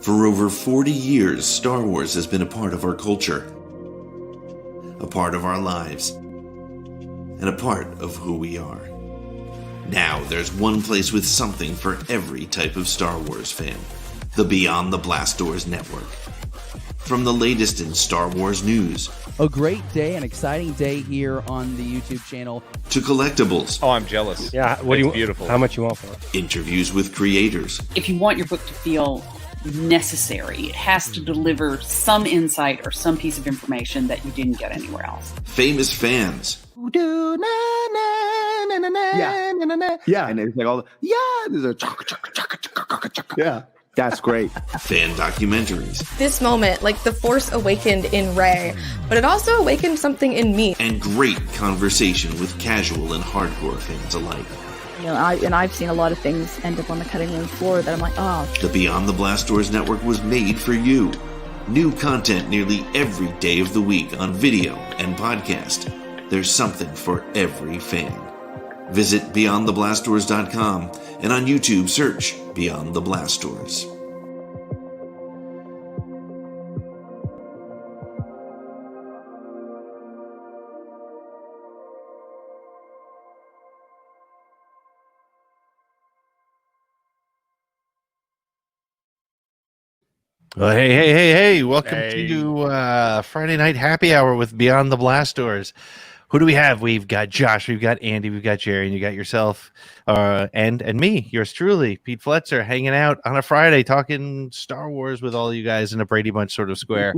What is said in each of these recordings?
For over 40 years, Star Wars has been a part of our culture, a part of our lives, and a part of who we are. Now there's one place with something for every type of Star Wars fan. The Beyond the Blast Doors Network. From the latest in Star Wars news. A great day, an exciting day here on the YouTube channel. To collectibles. Oh, I'm jealous. Yeah, what do you beautiful. How much you want for it? Interviews with creators. If you want your book to feel necessary, it has to deliver some insight or some piece of information that you didn't get anywhere else. Famous fans. Yeah. Yeah. And it's like all there's a yeah. That's great. Fan documentaries. This moment, like the Force awakened in Rey, but it also awakened something in me. And great conversation with casual and hardcore fans alike. You know, I've seen a lot of things end up on the cutting room floor that I'm like, oh. The Beyond the Blast Doors Network was made for you. New content nearly every day of the week on video and podcast. There's something for every fan. Visit BeyondTheBlastDoors.com and on YouTube search Beyond the Blast Doors. Well, hey. Welcome to Friday Night Happy Hour with Beyond the Blast Doors. Who do we have? We've got Josh, we've got Andy, we've got Jerry, and you got yourself and me, yours truly, Pete Fletzer, hanging out on a Friday talking Star Wars with all you guys in a Brady Bunch sort of square.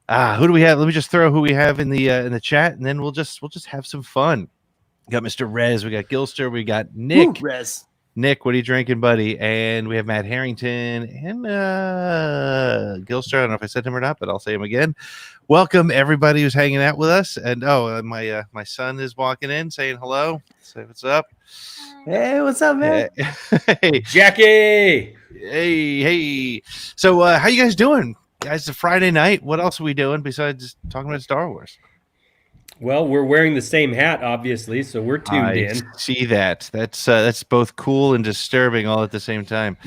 Who do we have? Let me just throw who we have in the chat, and then we'll just have some fun. We got Mr. Rez, we got Gilster, we got Nick. Rez. Nick, what are you drinking, buddy? And we have Matt Harrington and Gilster. I don't know if I said him or not, but I'll say him again. Welcome, everybody who's hanging out with us. And my son is walking in saying hello. Say what's up. Hey, what's up, man? Hey, Jackie. hey. So, how you guys doing? Guys, it's a Friday night. What else are we doing besides talking about Star Wars? Well, we're wearing the same hat, obviously, so we're tuned in. See that? That's both cool and disturbing all at the same time.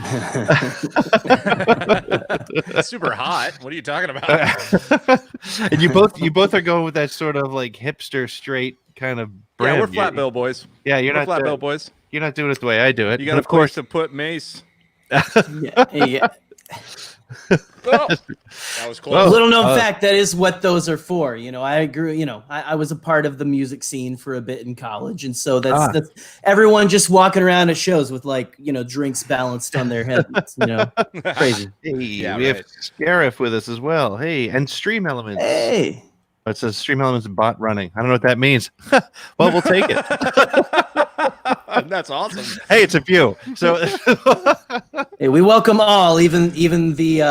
That's super hot. What are you talking about? And you both are going with that sort of like hipster straight kind of brim. Yeah, we're flat bill boys. Yeah, you're we're not flat bill boys. You're not doing it the way I do it. You got of a course place to put Mace. Yeah. Oh, that was close. Little known fact, that is what those are for. You know, I agree. You know, I was a part of the music scene for a bit in college, and so that's everyone just walking around at shows with drinks balanced on their heads. You know, crazy. Hey, Yeah, we right. have Scarif with us as well. Hey, and Stream Elements. Hey, It says Stream Elements bot running. I don't know what that means. Well, we'll take it. That's awesome. Hey, it's a few. So hey, we welcome all, even the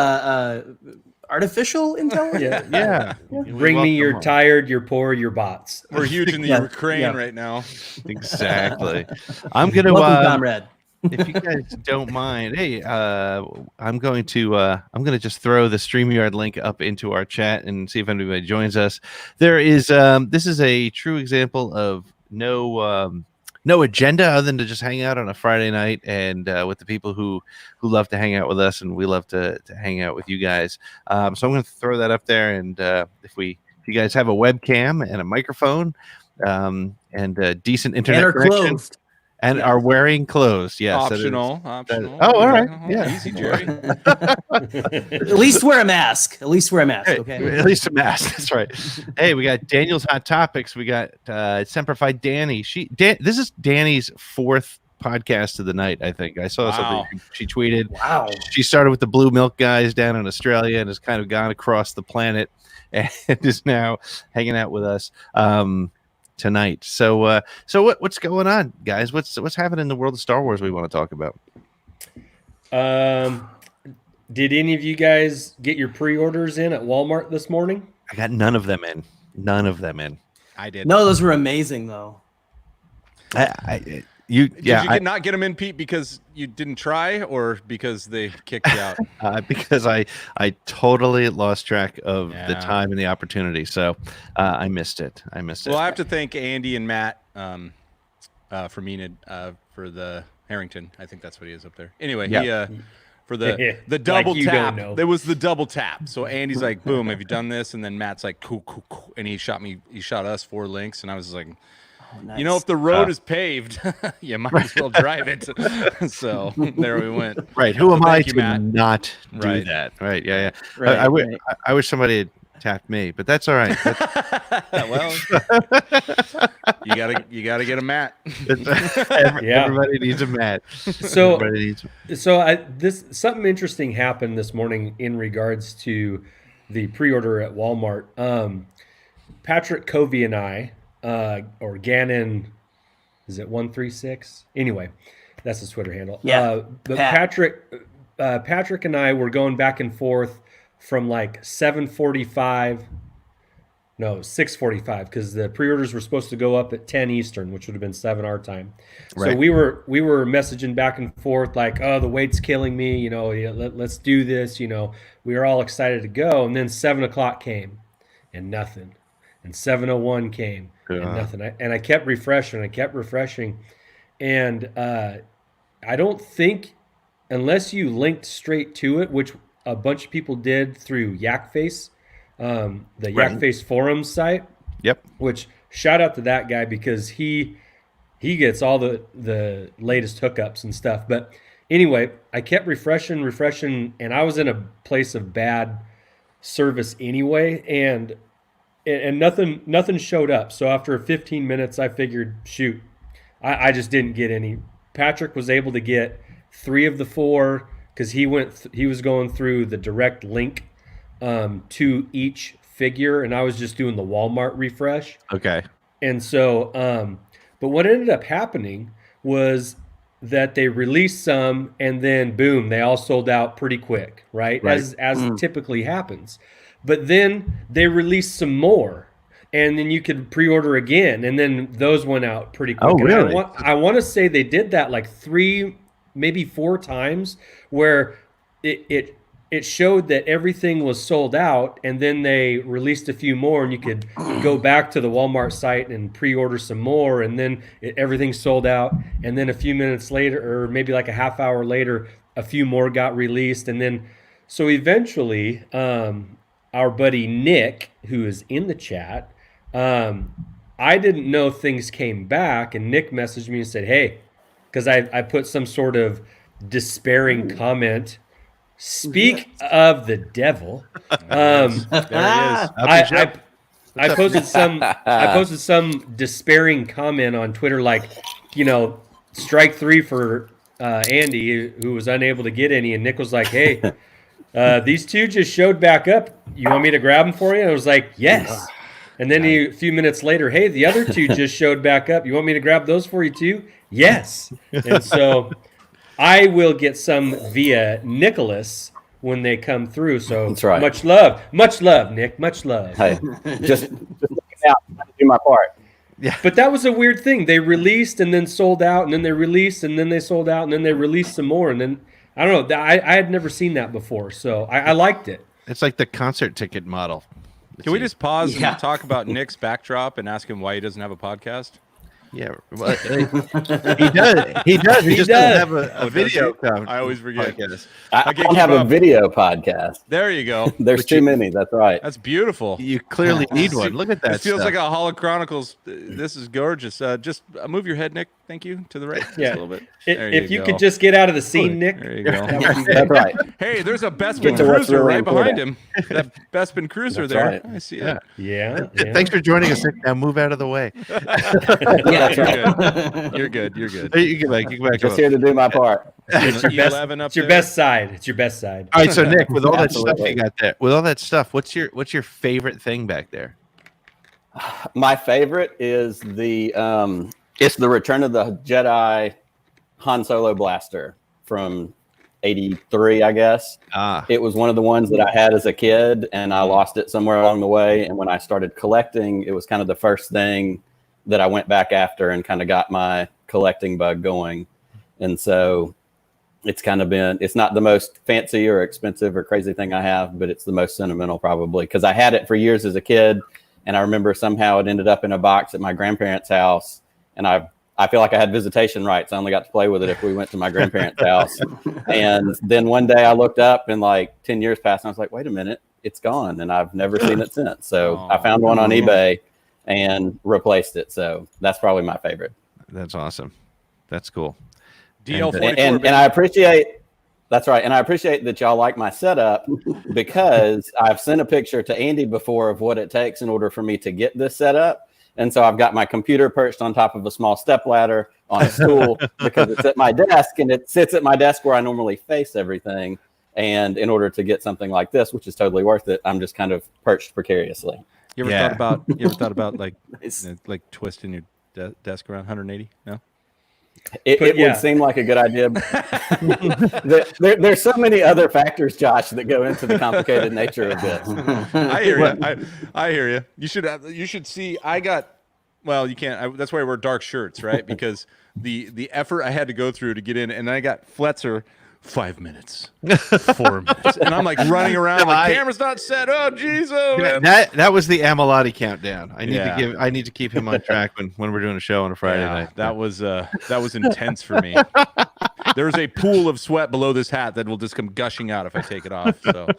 artificial intelligence. yeah. Bring me your tired, your poor, your bots. We're huge in the Ukraine right now. Exactly. I'm gonna Welcome, comrade. if you guys don't mind, hey, I'm going to just throw the StreamYard link up into our chat and see if anybody joins us. There is this is a true example of no agenda other than to just hang out on a Friday night and with the people who love to hang out with us, and we love to hang out with you guys. So I'm going to throw that up there, and if you guys have a webcam and a microphone and a decent internet connection. Closed. And are wearing clothes. Yes. Optional. Oh, all right. Yeah. Easy, Jerry. At least wear a mask. Hey, Okay. At least a mask. That's right. Hey, we got Daniel's Hot Topics. We got Semperfi Danny. This is Danny's fourth podcast of the night, I think. I saw something she tweeted. Wow. She started with the Blue Milk guys down in Australia and has kind of gone across the planet and is now hanging out with us tonight. So what's going on, guys? What's happening in the world of Star Wars we want to talk about? Did any of you guys get your pre-orders in at Walmart this morning? I got none of them in. I did. No, those were amazing though. Did you not get them in, Pete, because you didn't try, or because they kicked you out? Because I totally lost track of the time and the opportunity, so I missed it. Well, I have to thank Andy and Matt from Enid for the Harrington. I think that's what he is up there. Anyway, for the double tap. There was the double tap. So Andy's like, boom, have you done this? And then Matt's like, cool. And he shot us 4 links. And I was like, nice. You know, if the road is paved, you might as well drive it. So there we went. Right. Who am I to not do that? Right. Yeah. Right, I wish somebody had tapped me, but that's all right. Well, you gotta get a mat. Everybody needs a mat. So something interesting happened this morning in regards to the pre-order at Walmart. Patrick Covey and I, or Gannon, is it 136? Anyway, that's his Twitter handle. Yeah. But Patrick and I were going back and forth from like 6:45, because the pre-orders were supposed to go up at 10 Eastern, which would have been 7 our time. Right. So we were messaging back and forth like, oh, the wait's killing me, you know, let's do this, you know. We were all excited to go, and then 7 o'clock came and nothing. And 7:01 came and nothing. I kept refreshing. And I don't think, unless you linked straight to it, which a bunch of people did through Yakface, the Yakface forums site. Yep. Which, shout out to that guy, because he gets all the latest hookups and stuff. But anyway, I kept refreshing, and I was in a place of bad service anyway, and nothing showed up. So after 15 minutes, I figured, shoot, I just didn't get any. Patrick was able to get 3 of the 4 because he was going through the direct link to each figure, and I was just doing the Walmart refresh. Okay. And so, but what ended up happening was that they released some, and then boom, they all sold out pretty quick, right? As typically happens. But then they released some more, and then you could pre-order again, and then those went out pretty quick. Oh, really? I want to say they did that like 3, maybe 4 times, where it showed that everything was sold out, and then they released a few more, and you could go back to the Walmart site and pre-order some more, and then everything sold out, and then a few minutes later, or maybe like a half hour later, a few more got released, and then so eventually our buddy Nick, who is in the chat, I didn't know things came back, and Nick messaged me and said, hey, because I put some sort of despairing comment. Speak of the devil. There he is. I posted some despairing comment on Twitter, like, you know, strike 3 for Andy, who was unable to get any, and Nick was like, hey, these 2 just showed back up. You want me to grab them for you? And I was like, yes. And then a few minutes later, hey, the other 2 just showed back up. You want me to grab those for you too? Yes. And so I will get some via Nicholas when they come through. So that's right. Much love, Nick. Much love. Hey, just out, do my part. Yeah. But that was a weird thing. They released and then sold out, and then they released and then they sold out, and then they released some more, and then I don't know. I had never seen that before, so I liked it. It's like the concert ticket model. Can we just pause and talk about Nick's backdrop and ask him why he doesn't have a podcast? Yeah, well, he does. He does. He just doesn't have a video. I always forget. I don't have a video podcast. There you go. There's too many. That's right. That's beautiful. You clearly need one. Look at that. It feels like a Holo Chronicles. This is gorgeous. Just move your head, Nick. Thank you. To the right. Yeah. Just a little bit. If you could just get out of the scene, Nick. There you go. That's right. Hey, there's a Bespin Cruiser right behind him. That Bespin Cruiser there. Right. I see it. Yeah. Thanks for joining us, Nick. Now move out of the way. You're good. You're good. Hey, you get back. Just here to do my part. It's your best side. It's your best side. All right, so Nick, with all that stuff you got there, what's your favorite thing back there? My favorite is it's the Return of the Jedi Han Solo blaster from '83, I guess. It was one of the ones that I had as a kid, and I lost it somewhere along the way. And when I started collecting, it was kind of the first thing that I went back after and kind of got my collecting bug going. And so it's kind of been, it's not the most fancy or expensive or crazy thing I have, but it's the most sentimental probably, because I had it for years as a kid. And I remember somehow it ended up in a box at my grandparents' house, and I I feel like I had visitation rights. I only got to play with it if we went to my grandparents' house. And then one day I looked up and like 10 years passed and I was like, wait a minute, it's gone. And I've never seen it since. So I found one on eBay and replaced it. So that's probably my favorite. That's awesome. That's cool. DL44, and I appreciate, that's right. And I appreciate that y'all like my setup because I've sent a picture to Andy before of what it takes in order for me to get this set up. And so I've got my computer perched on top of a small step ladder on a stool because it's at my desk and it sits at my desk where I normally face everything. And in order to get something like this, which is totally worth it, I'm just kind of perched precariously. You ever thought about like like twisting your desk around 180? No. It would seem like a good idea. There's so many other factors, Josh, that go into the complicated nature of this. I hear you. I hear you. You should see. Well, you can't. That's why I wear dark shirts, right? Because the effort I had to go through to get in, and I got Fletzer 5 minutes, 4 minutes, and I'm like running around. Like, camera's not set. Oh, Jesus! That was the Amalotti countdown. I need to keep him on track when we're doing a show on a Friday night. That was intense for me. There's a pool of sweat below this hat that will just come gushing out if I take it off. So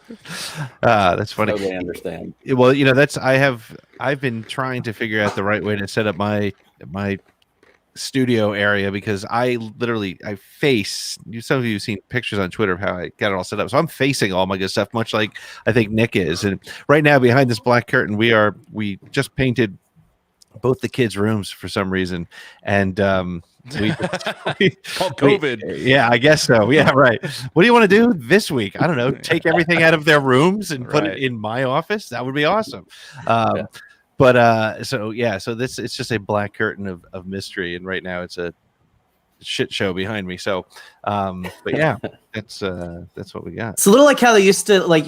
that's funny. Totally understand. Well, I've been trying to figure out the right way to set up my studio area because I face, some of you have seen pictures on Twitter of how I got it all set up, so I'm facing all my good stuff, much like I think Nick is. And right now behind this black curtain we just painted both the kids' rooms for some reason, and we called COVID. Yeah, I guess so. Yeah, right. What do you want to do this week? I don't know, take everything out of their rooms and put it in my office. That would be awesome. But so it's just a black curtain of mystery, and right now it's a shit show behind me. So but yeah, that's what we got. It's a little like how they used to, like,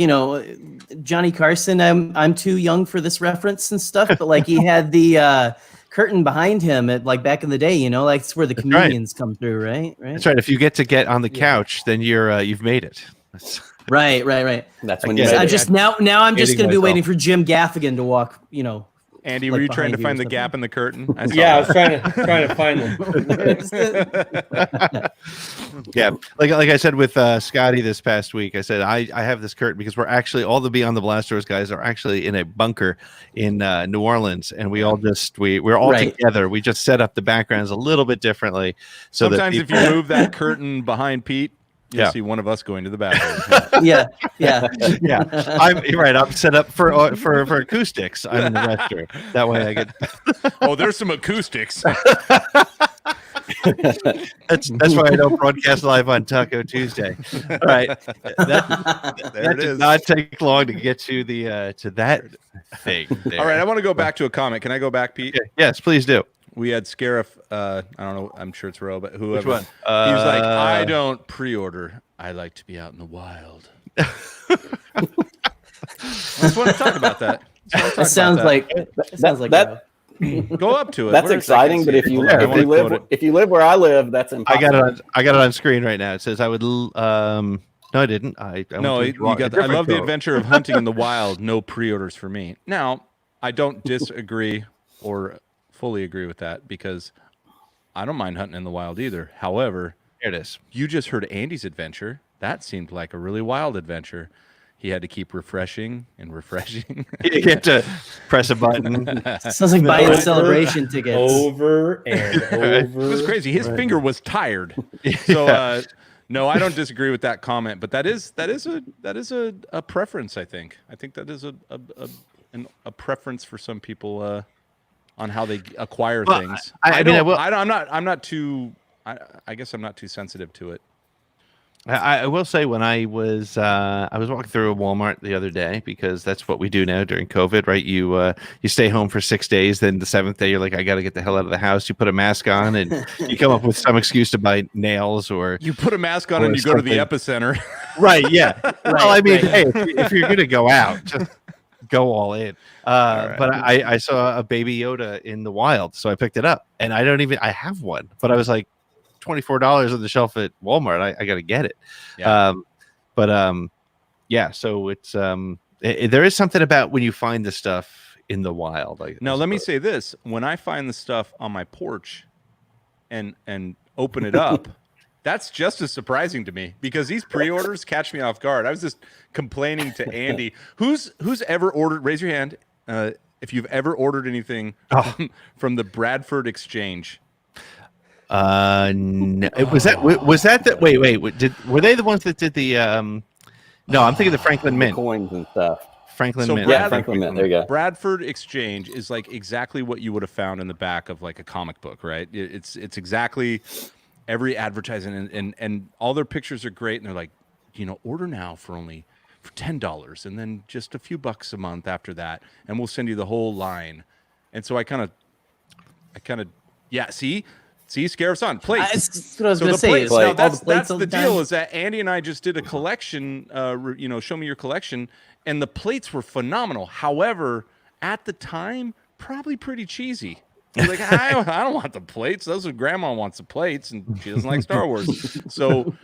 Johnny Carson, I'm too young for this reference and stuff, but like he had the curtain behind him at, like, back in the day, like it's where the comedians come through, right? That's right. If you get on the couch, then you've made it. Right. That's when I'm just gonna be waiting for Jim Gaffigan to walk, Andy, were you trying to find the gap in the curtain? I was trying to find them. Yeah, like I said with Scotty this past week, I said I have this curtain because we're actually, all the Beyond the Blast Doors guys are actually in a bunker in New Orleans, and we all we're all together. We just set up the backgrounds a little bit differently. So sometimes if you move that curtain behind Pete, you'll see one of us going to the bathroom. Yeah. You're right. I'm set up for acoustics. I'm in the restroom. That way I get. Oh, there's some acoustics. That's why I don't broadcast live on Taco Tuesday. All right, that did not take long to get to that thing. There. All right, I want to go back to a comment. Can I go back, Pete? Okay. Yes, please do. We had Scarif, I don't know, I'm sure it's Ro, but whoever. Which one? He was like, I don't pre-order. I like to be out in the wild. I just want to talk about that. That sounds like that. Go up to it. That's exciting, but if you live where I live, that's impossible. I got it on screen right now. It says I would. No, I didn't. I love the adventure of hunting in the wild. No pre-orders for me. Now, I don't disagree or fully agree with that because I don't mind hunting in the wild either. However, here it is. You just heard Andy's adventure. That seemed like a really wild adventure. He had to keep refreshing and refreshing. You get to press a button. Sounds like buying celebration tickets over and over. It was crazy. His finger was tired. So no, I don't disagree with that comment, but that is a preference. I think that is a preference for some people on how they acquire things. I guess I'm not too sensitive to it. I will say when I was walking through a Walmart the other day, because that's what we do now during COVID, right? You stay home for 6 days, then the 7th day you're like, I got to get the hell out of the house. You put a mask on and you come up with some excuse to buy nails, or you put a mask on and you go to the epicenter. Right? Yeah. Well, I mean, hey, if you're gonna go out, just go all in. Right. But I saw a Baby Yoda in the wild, so I picked it up, and I have one, but I was like, $24 on the shelf at Walmart. I got to get it. Yeah. So it's there is something about when you find the stuff in the wild. Now let me say this: when I find the stuff on my porch, and open it up, that's just as surprising to me, because these pre-orders catch me off guard. I was just complaining to Andy. Who's ever ordered? Raise your hand if you've ever ordered anything from the Bradford Exchange. No. Was that the wait? Were they the ones that did the? No, I'm thinking the Franklin Mint coins and stuff. Franklin Mint. Yeah, Franklin Mint. There you go. Bradford Exchange is like exactly what you would have found in the back of like a comic book, right? It's exactly every advertising, and all their pictures are great, and they're like, order now for $10, and then just a few bucks a month after that, and we'll send you the whole line. And so I kind of, see, scare us on plates. That's what I was going to say. Now, that's the deal. Is that Andy and I just did a collection. Show me your collection, and the plates were phenomenal. However, at the time, probably pretty cheesy. Like, I don't want the plates. Those are Grandma wants the plates, and she doesn't like Star Wars. So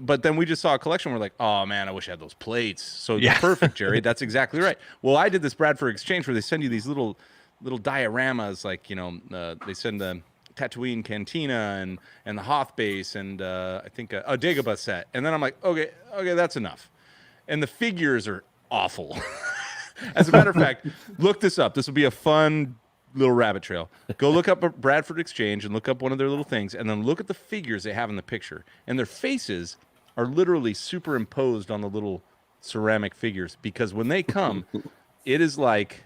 but then we just saw a collection. We're like, oh man, I wish I had those plates. So perfect, Jerry. That's exactly right. Well, I did this Bradford Exchange where they send you these little dioramas, like they send the Tatooine Cantina and the Hoth base and I think a Dagobah set, and then I'm like, okay, that's enough. And the figures are awful. As a matter of fact, look this up. This will be a fun little rabbit trail. Go look up a Bradford Exchange and look up one of their little things, and then look at the figures they have in the picture, and their faces are literally superimposed on the little ceramic figures, because when they come, it is like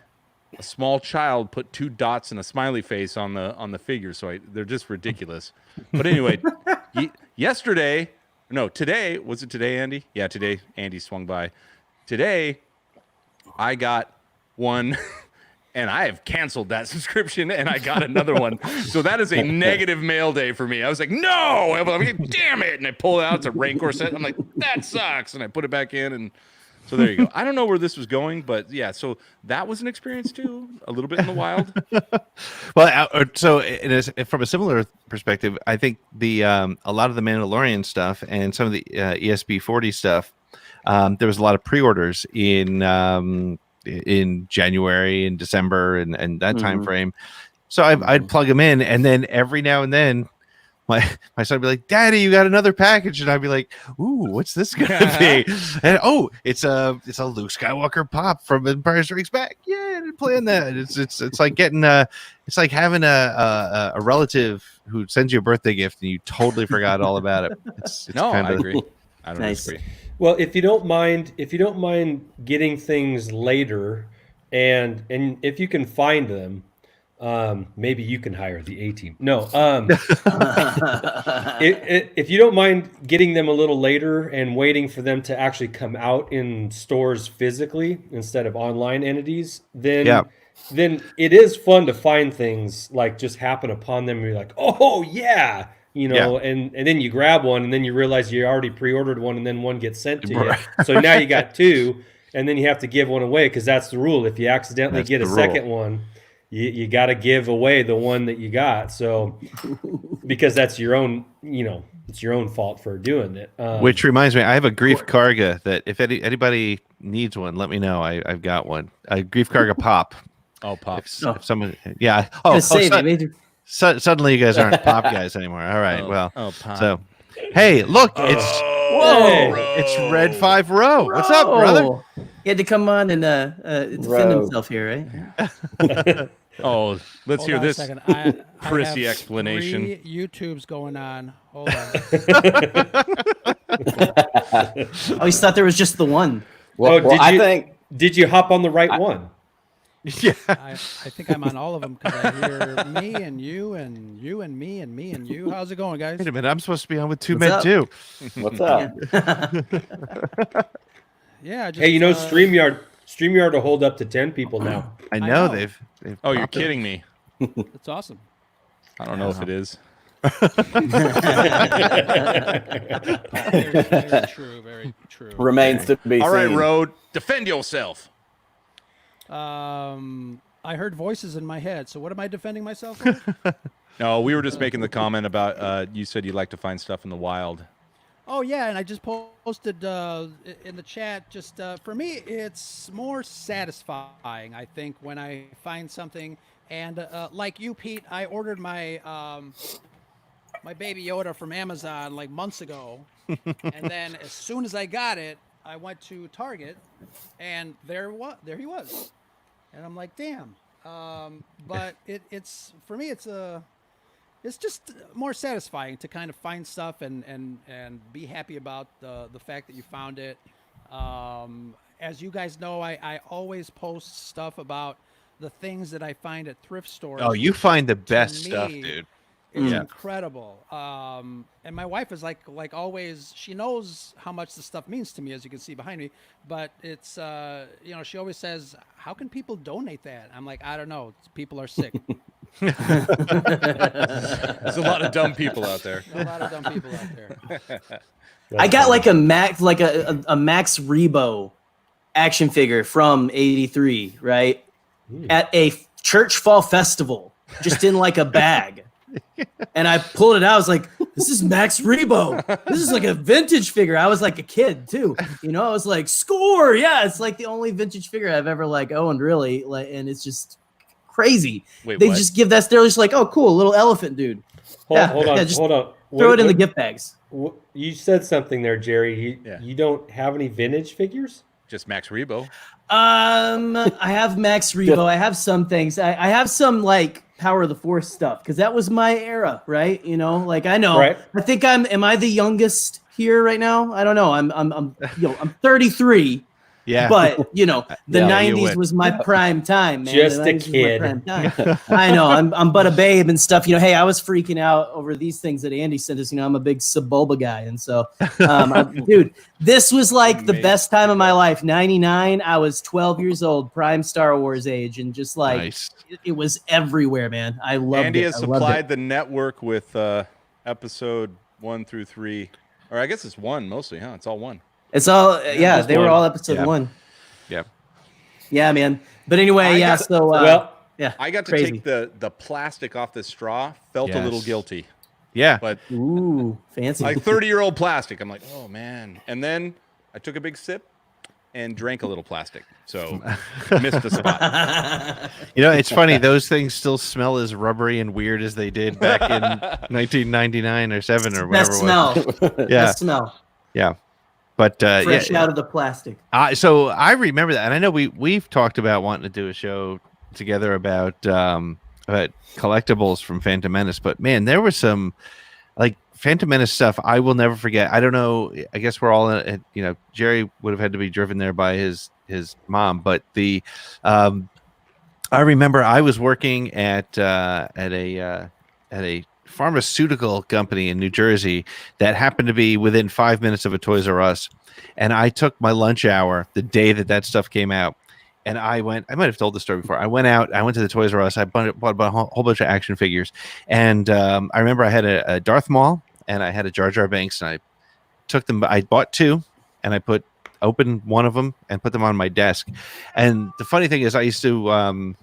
a small child put 2 dots and a smiley face on the figure. So they're just ridiculous. But anyway, today, was it today, Andy? Yeah, today Andy swung by. Today, I got one, and I have canceled that subscription, and I got another one. So that is a negative mail day for me. I was like, no, I'm like, damn it. And I pull it out. It's a Rancor set. I'm like, that sucks. And I put it back in, and so there you go. I don't know where this was going, but yeah, so that was an experience too, a little bit in the wild. Well, so from a similar perspective, I think a lot of the Mandalorian stuff and some of the ESB40 stuff, there was a lot of pre-orders in January and December and that time frame. So I'd plug them in, and then every now and then my son would be like, "Daddy, you got another package," and I'd be like, "Ooh, what's this gonna be?" And it's a Luke Skywalker pop from Empire Strikes Back. Yeah, I didn't plan that. It's like getting it's like having a relative who sends you a birthday gift and you totally forgot all about it. I agree. I don't disagree. Well, if you don't mind getting things later, and if you can find them, maybe you can hire the A-team. No, if you don't mind getting them a little later and waiting for them to actually come out in stores physically instead of online entities, then it is fun to find things like just happen upon them and you're like, oh yeah. And then you grab one, and then you realize you already pre-ordered one, and then one gets sent to you. So now you got 2, and then you have to give one away, because that's the rule. If you accidentally get a second one, you got to give away the one that you got. So because that's your own, it's your own fault for doing it. Which reminds me, I have a Grief Karga that if anybody needs one, let me know. I've got one. A Grief Karga pop. Oh, pop. If someone, yeah. Suddenly you guys aren't pop guys anymore. All right. So, hey, look, it's Red 5 Row. What's up, brother? He had to come on and defend himself here, right? Let's hear this prissy explanation. 3 YouTubes going on. Hold on. I always thought there was just the one. Did you hop on the right one? Yeah, I think I'm on all of them, because I hear me and you and you and me and me and you. How's it going, guys? Wait a minute, I'm supposed to be on with 2 men too. What's up? Yeah. Hey, StreamYard will hold up to 10 people now. I know. They've Oh, you're kidding me. That's awesome. I don't know if it is. Very true. Very true. Remains to be seen. All right, Road, defend yourself. I heard voices in my head. So what am I defending myself with? No, we were just making the comment about you said you like to find stuff in the wild. Oh yeah, and I just posted in the chat. Just for me, it's more satisfying, I think, when I find something And like you, Pete, I ordered my my Baby Yoda from Amazon like months ago, and then as soon as I got it, I went to Target, and there he was, and I'm like, damn. But it's for me, it's just more satisfying to kind of find stuff and be happy about the fact that you found it. As you guys know, I always post stuff about the things that I find at thrift stores. Oh, you find the best stuff, dude. It's incredible. And my wife is like always, she knows how much the stuff means to me, as you can see behind me, but it's, she always says, how can people donate that? I'm like, I don't know. People are sick. There's a lot of dumb people out there. A lot of dumb people out there. I got like a Max Rebo action figure from '83, right? At a church fall festival, just in like a bag. And I pulled it out. I was like, this is Max Rebo. This is like a vintage figure. I was like a kid too. I was like, score. Yeah, it's like the only vintage figure I've ever like owned, really. And it's just crazy. Wait, they just give that. They're just like, oh, cool, little elephant dude. Hold on. Throw it in the gift bags. You said something there, Jerry. You don't have any vintage figures? Just Max Rebo. I have Max Rebo. I have some things. I have some like Power of the Force stuff because that was my era, right? Like I know. Right. I think am I the youngest here right now? I don't know. I'm 33. Yeah. But the 90s was my prime time, man. Just a kid. I know. I'm but a babe and stuff. Hey, I was freaking out over these things that Andy sent us. I'm a big Sebulba guy, and so, dude, this was like the best time of my life. 99. I was 12 years old, prime Star Wars age, and just like it was everywhere, man. I loved it. Andy has supplied the network with episode 1 through 3, or I guess it's 1 mostly, huh? It's all 1. It's all they were all episode 1. Yeah. Yeah, man. But anyway, I got to take the plastic off the straw. Felt a little guilty. Yeah. But fancy. Like 30-year-old plastic. I'm like, oh man. And then I took a big sip and drank a little plastic. So missed the spot. It's funny, those things still smell as rubbery and weird as they did back in 1999 or 7 or whatever. Best smell. Best smell. Yeah. But fresh out of the plastic. So I remember that, and I know we've talked about wanting to do a show together about collectibles from Phantom Menace. But man, there was some like Phantom Menace stuff I will never forget. I don't know. I guess we're all Jerry would have had to be driven there by his mom, but I remember I was working at a pharmaceutical company in New Jersey that happened to be within 5 minutes of a Toys R Us. And I took my lunch hour the day that stuff came out. And I might have told the story before. I went to the Toys R Us. I bought a whole bunch of action figures. And I remember I had a Darth Maul and I had a Jar Jar Binks. And I took them. I bought 2 and I opened one of them and put them on my desk. And the funny thing is I used to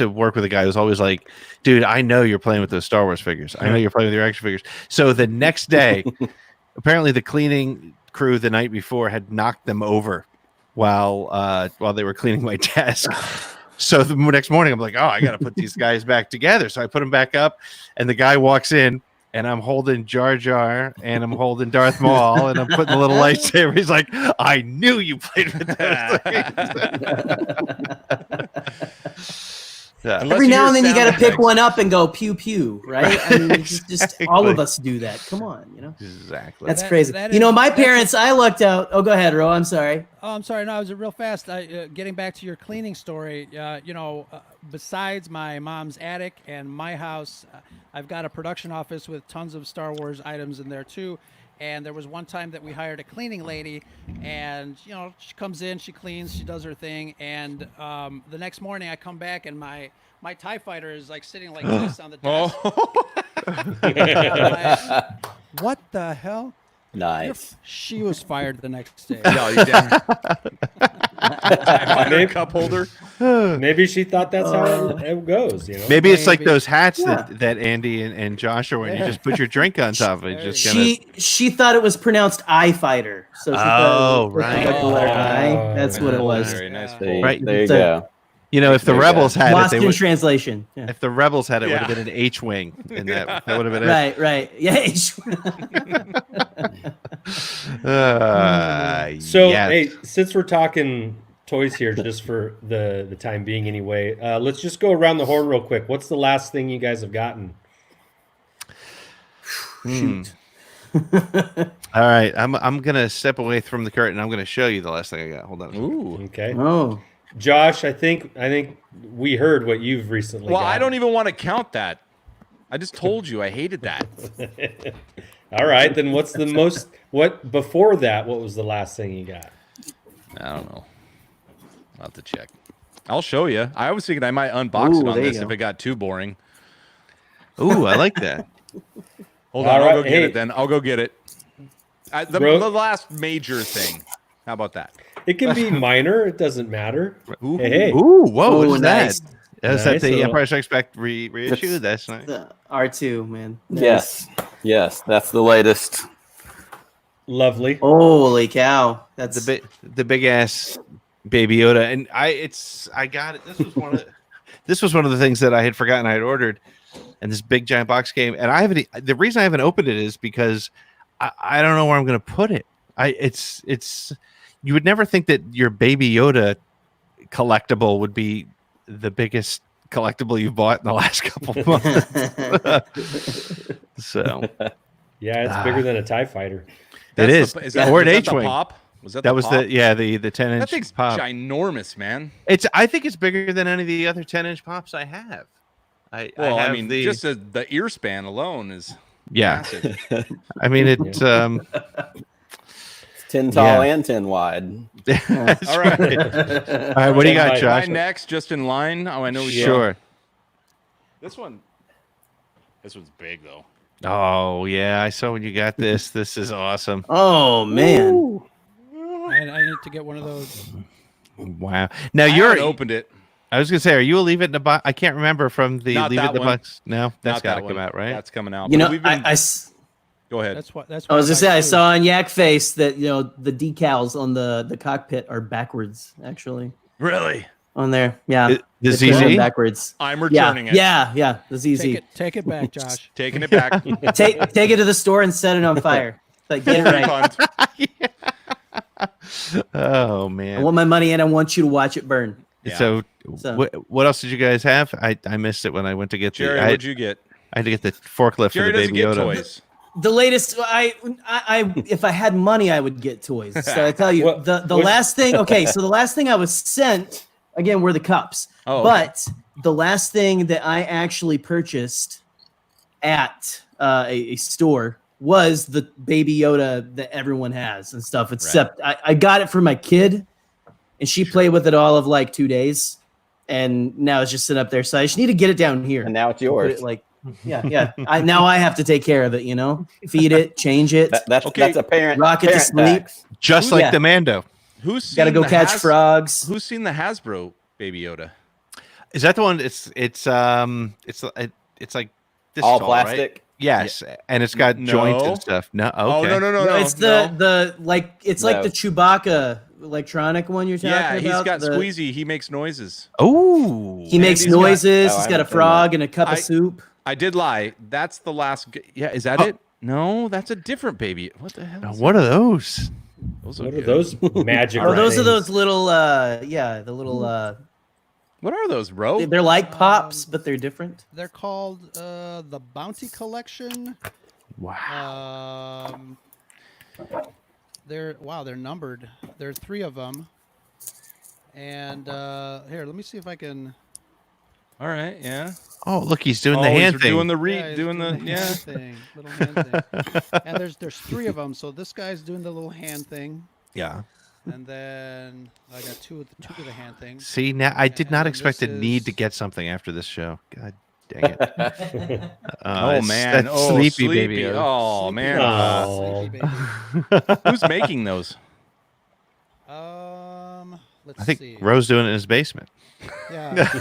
work with a guy who was always like, dude, I know you're playing with those Star Wars figures. I know you're playing with your action figures. So the next day, apparently the cleaning crew the night before had knocked them over while they were cleaning my desk. So the next morning, I'm like, oh, I got to put these guys back together. So I put them back up, and the guy walks in, and I'm holding Jar Jar, and I'm holding Darth Maul, and I'm putting the little lightsaber. He's like, I knew you played with those. Yeah. Every now and then you got to pick one up and go pew pew, right? I mean, exactly. All of us do that. Come on, Exactly. That's crazy. My parents, I lucked out. Oh, go ahead, Ro. I'm sorry. Oh, I'm sorry. No, I was real fast. Getting back to your cleaning story. Besides my mom's attic and my house, I've got a production office with tons of Star Wars items in there too. And there was one time that we hired a cleaning lady, and she comes in, she cleans, she does her thing, and the next morning I come back and my TIE fighter is like sitting like this on the desk. What the hell? Nice. She was fired the next day. No, you didn't. Cup holder. Maybe she thought that's how it goes. Maybe it's like those hats that Andy and Josh are wearing. You just put your drink on top of it. She thought it was pronounced eye fighter. So she thought right. That's what it was. Very nice. Right. There you go. You know, if the Rebels had Lost it, in translation. Yeah. If the Rebels had it, would have been an H-wing, and that would have been it. Right. Yeah. Hey, since we're talking toys here, just for the time being, anyway, let's just go around the horn real quick. What's the last thing you guys have gotten? Shoot. All right, I'm gonna step away from the curtain. I'm gonna show you the last thing I got. Hold on. Ooh, okay. Oh, Josh, I think we heard what you've recently. Well, gotten. I don't even want to count that. I just told you I hated that. All right, then what's the most? What before that? What was the last thing you got? I don't know. I'll have to check. I'll show you. I was thinking I might unbox it on this if it got too boring. Ooh, I like that. Hold on, I'll go get it then. I'll go get it. The last major thing. How about that? It can be minor. It doesn't matter. Ooh, hey. Ooh, whoa, what is nice. that? Is that the Empire Strikes Back reissue? That's nice. R2, man. Nice. Yes, that's the latest. Lovely. Holy cow! That's the big ass Baby Yoda, and I got it. This was one of the things that I had forgotten I had ordered. And this big giant box came, and the reason I haven't opened it is because I don't know where I'm going to put it. It's you would never think that your Baby Yoda collectible would be the biggest collectible you've bought in the last couple of months. So yeah, it's bigger than a TIE fighter. It is. Or an H-wing. Pop? Was that was the 10-inch that thing's pop. Ginormous, man. I think it's bigger than any of the other 10-inch pops I have. I mean, just the ear span alone is massive. I mean, it's 10 tall and 10 wide. All right. All right, what do you got, Josh? Mine next, just in line. Oh, I know. Sure. This one's big though. Oh yeah, I saw when you got this. This is awesome. Oh man. Ooh. I need to get one of those. Wow. Now I haven't opened it. I was gonna say, are you a Leave It in the Box? I can't remember from the Not Leave It in the one. Box. No, that's got to come out, right? That's coming out. You know, Go ahead. That's what I was gonna say. I saw on Yak Face that the decals on the cockpit are backwards. Actually, really? On there, yeah. The ZZ backwards. I'm returning it. Yeah. The ZZ. Take it back, Josh. Taking it back. take it to the store and set it on fire. Like get it right. Oh man. I want my money and I want you to watch it burn. Yeah. So what else did you guys have? I missed it when I went to get Jerry, what'd you get? I had to get the forklift Jerry for the Baby Yoda. Toys. The latest, I if I had money, I would get toys. So I tell you, the last thing. Okay, so the last thing I was sent again were the cups. Oh, but the last thing that I actually purchased at a store was the Baby Yoda that everyone has and stuff. Except I got it for my kid, and she played with it all of like 2 days, and now it's just sitting up there. So I just need to get it down here. And now it's yours. Yeah. Now I have to take care of it. Feed it, change it. That's a parent. Rock it to sleep, just like the Mando. Who's got to go catch frogs? Who's seen the Hasbro Baby Yoda? Is that the one? It's like this all tall, plastic. Right? Yes, and it's got joints and stuff. No, okay. Oh no. It's the like it's like the Chewbacca electronic one you're talking about. Yeah, he's got squeezy. He makes noises. Oh, he makes noises. He's got a frog and a cup of soup. I did lie. That's the last. Yeah, is that it? No, that's a different baby. What the hell? What are those? What are those magic? Those are those little. The little. What are those, bro? They're like pops, but they're different. They're called the Bounty Collection. Wow. They're numbered. There are 3 of them. And here, let me see if I can. All right, yeah. Oh, look, he's doing the hand thing. Doing the hand thing, little hand thing. And there's 3 of them. So this guy's doing the little hand thing. Yeah. And then I got two of the hand things. See, now I did not expect to need to get something after this show. God dang it. Oh man, sleepy baby. Oh sleepy man. Sleepy baby. Who's making those? Let's I think see. Roe's doing it in his basement. Yeah. Those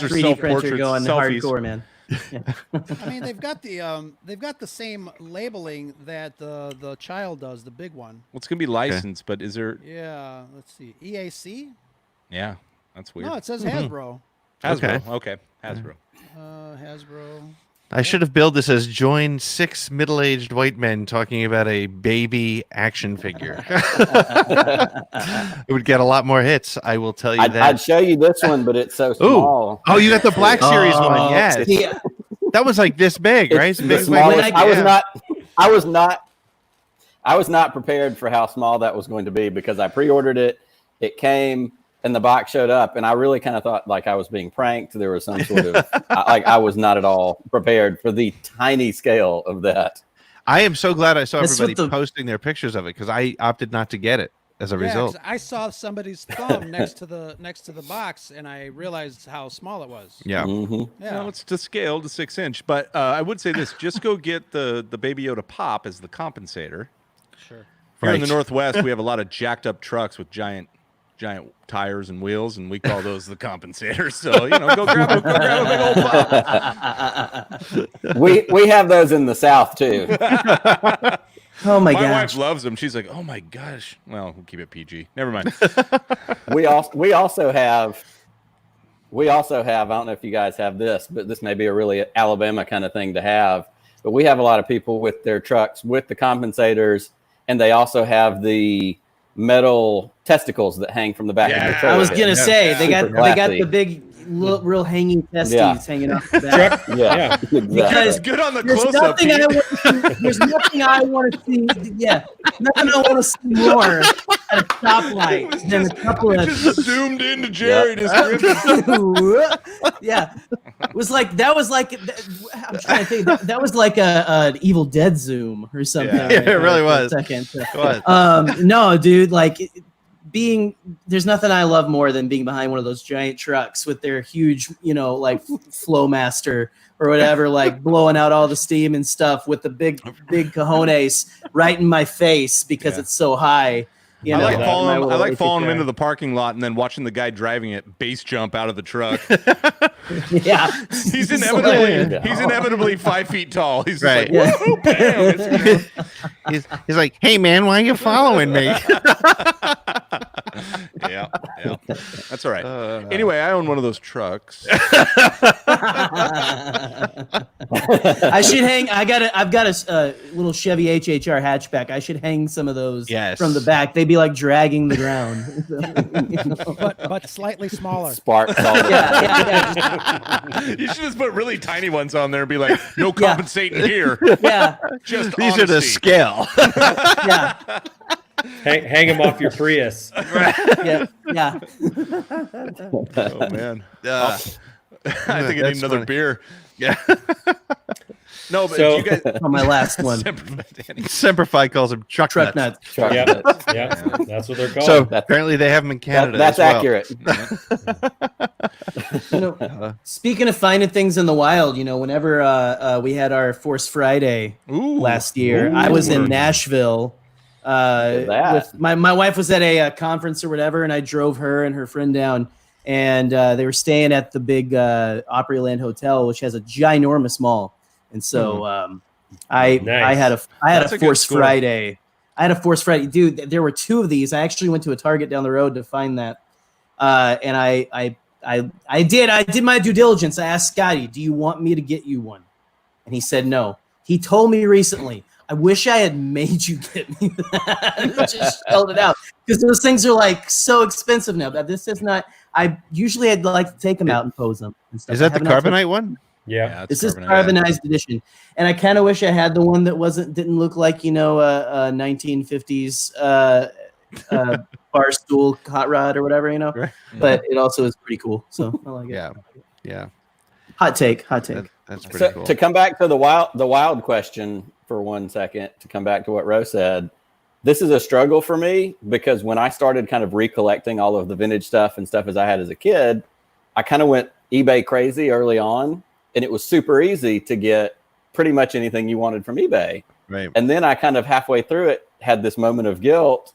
are 3D printer self-portraits, going selfies. hardcore, man. Yeah. I mean, they've got the same labeling that the child does, the big one. Well, it's gonna be licensed, but is there? Yeah. Let's see. EAC. Yeah, that's weird. No, it says Hasbro. Hasbro. Okay. Hasbro. Hasbro. I should have billed this as join 6 middle-aged white men talking about a baby action figure. It would get a lot more hits, I will tell you that. I'd show you this one, but it's so small. Oh, you got the Black Series one, yes. Yeah. That was like this big, right? It's the smallest. I was not prepared for how small that was going to be because I pre-ordered it. It came and the box showed up, and I really kind of thought like I was being pranked. There was some sort of I was not at all prepared for the tiny scale of that. I am so glad I saw everybody posting their pictures of it because I opted not to get it as a result. I saw somebody's thumb next to the box, and I realized how small it was. Yeah, yeah. No, it's to scale to 6-inch, but I would say this: just go get the Baby Yoda pop as the compensator. Sure. Here in the Northwest, we have a lot of jacked up trucks with giant tires and wheels, and we call those the compensators. So go grab a big old pop. We have those in the South too. Oh my gosh. My wife loves them. She's like, oh my gosh. Well, we'll keep it PG. Never mind. We also have. I don't know if you guys have this, but this may be a really Alabama kind of thing to have. But we have a lot of people with their trucks with the compensators, and they also have the metal testicles that hang from the back of the truck. I was gonna say they got the big, real hanging testes hanging off the back. Yeah. Because good on the close-up. There's nothing I want to see. Yeah, nothing I want to see more at a stoplight than a couple of just zoomed into Jerry. Yeah, it was like that was like I'm trying to think. That was like an Evil Dead zoom or something. Yeah, it really was. Second. No, dude, like. There's nothing I love more than being behind one of those giant trucks with their huge, like Flowmaster or whatever, like blowing out all the steam and stuff with the big cojones right in my face because it's so high. I like following him into the parking lot and then watching the guy driving it base jump out of the truck. Yeah, he's inevitably 5 feet tall. He's right. Like, whoa, bam. He's like, hey man, why are you following me? Yeah, that's all right. Anyway, I own one of those trucks. I should hang. I've got a little Chevy HHR hatchback. I should hang some of those from the back. They'd be like dragging the ground. but slightly smaller. Sparks. You should just put really tiny ones on there and be like, no compensating here. Yeah, just these are the scale. Yeah. Hang them off your Prius. Yeah. Oh man. I think I need another beer. Yeah. No, but you guys on my last one. Semper Fi calls them truck nuts. Yeah, that's what they're called. So apparently they have them in Canada. That's accurate. Speaking of finding things in the wild, whenever we had our Force Friday last year, I was in Nashville. With my wife was at a conference or whatever, and I drove her and her friend down, and they were staying at the big Opryland Hotel, which has a ginormous mall. And so I had a Force Friday. I had a Force Friday, dude. There were 2 of these. I actually went to a Target down the road to find that, and I did my due diligence. I asked Scotty, "Do you want me to get you one?" And he said no. He told me recently, I wish I had made you get me that. Just spelled it out because those things are like so expensive now. But this is not. I'd like to take them out and pose them. And stuff. Is that the Carbonite one? Yeah, this is carbonized edition, and I kind of wish I had the one that didn't look like a 1950s bar stool hot rod or whatever, Right. But it also is pretty cool. So I like it. Yeah. Hot take. That's pretty cool. To come back to the wild question for 1 second, to come back to what Ro said, this is a struggle for me because when I started kind of recollecting all of the vintage stuff and stuff as I had as a kid, I kind of went eBay crazy early on, and it was super easy to get pretty much anything you wanted from eBay. Right. And then I kind of halfway through it had this moment of guilt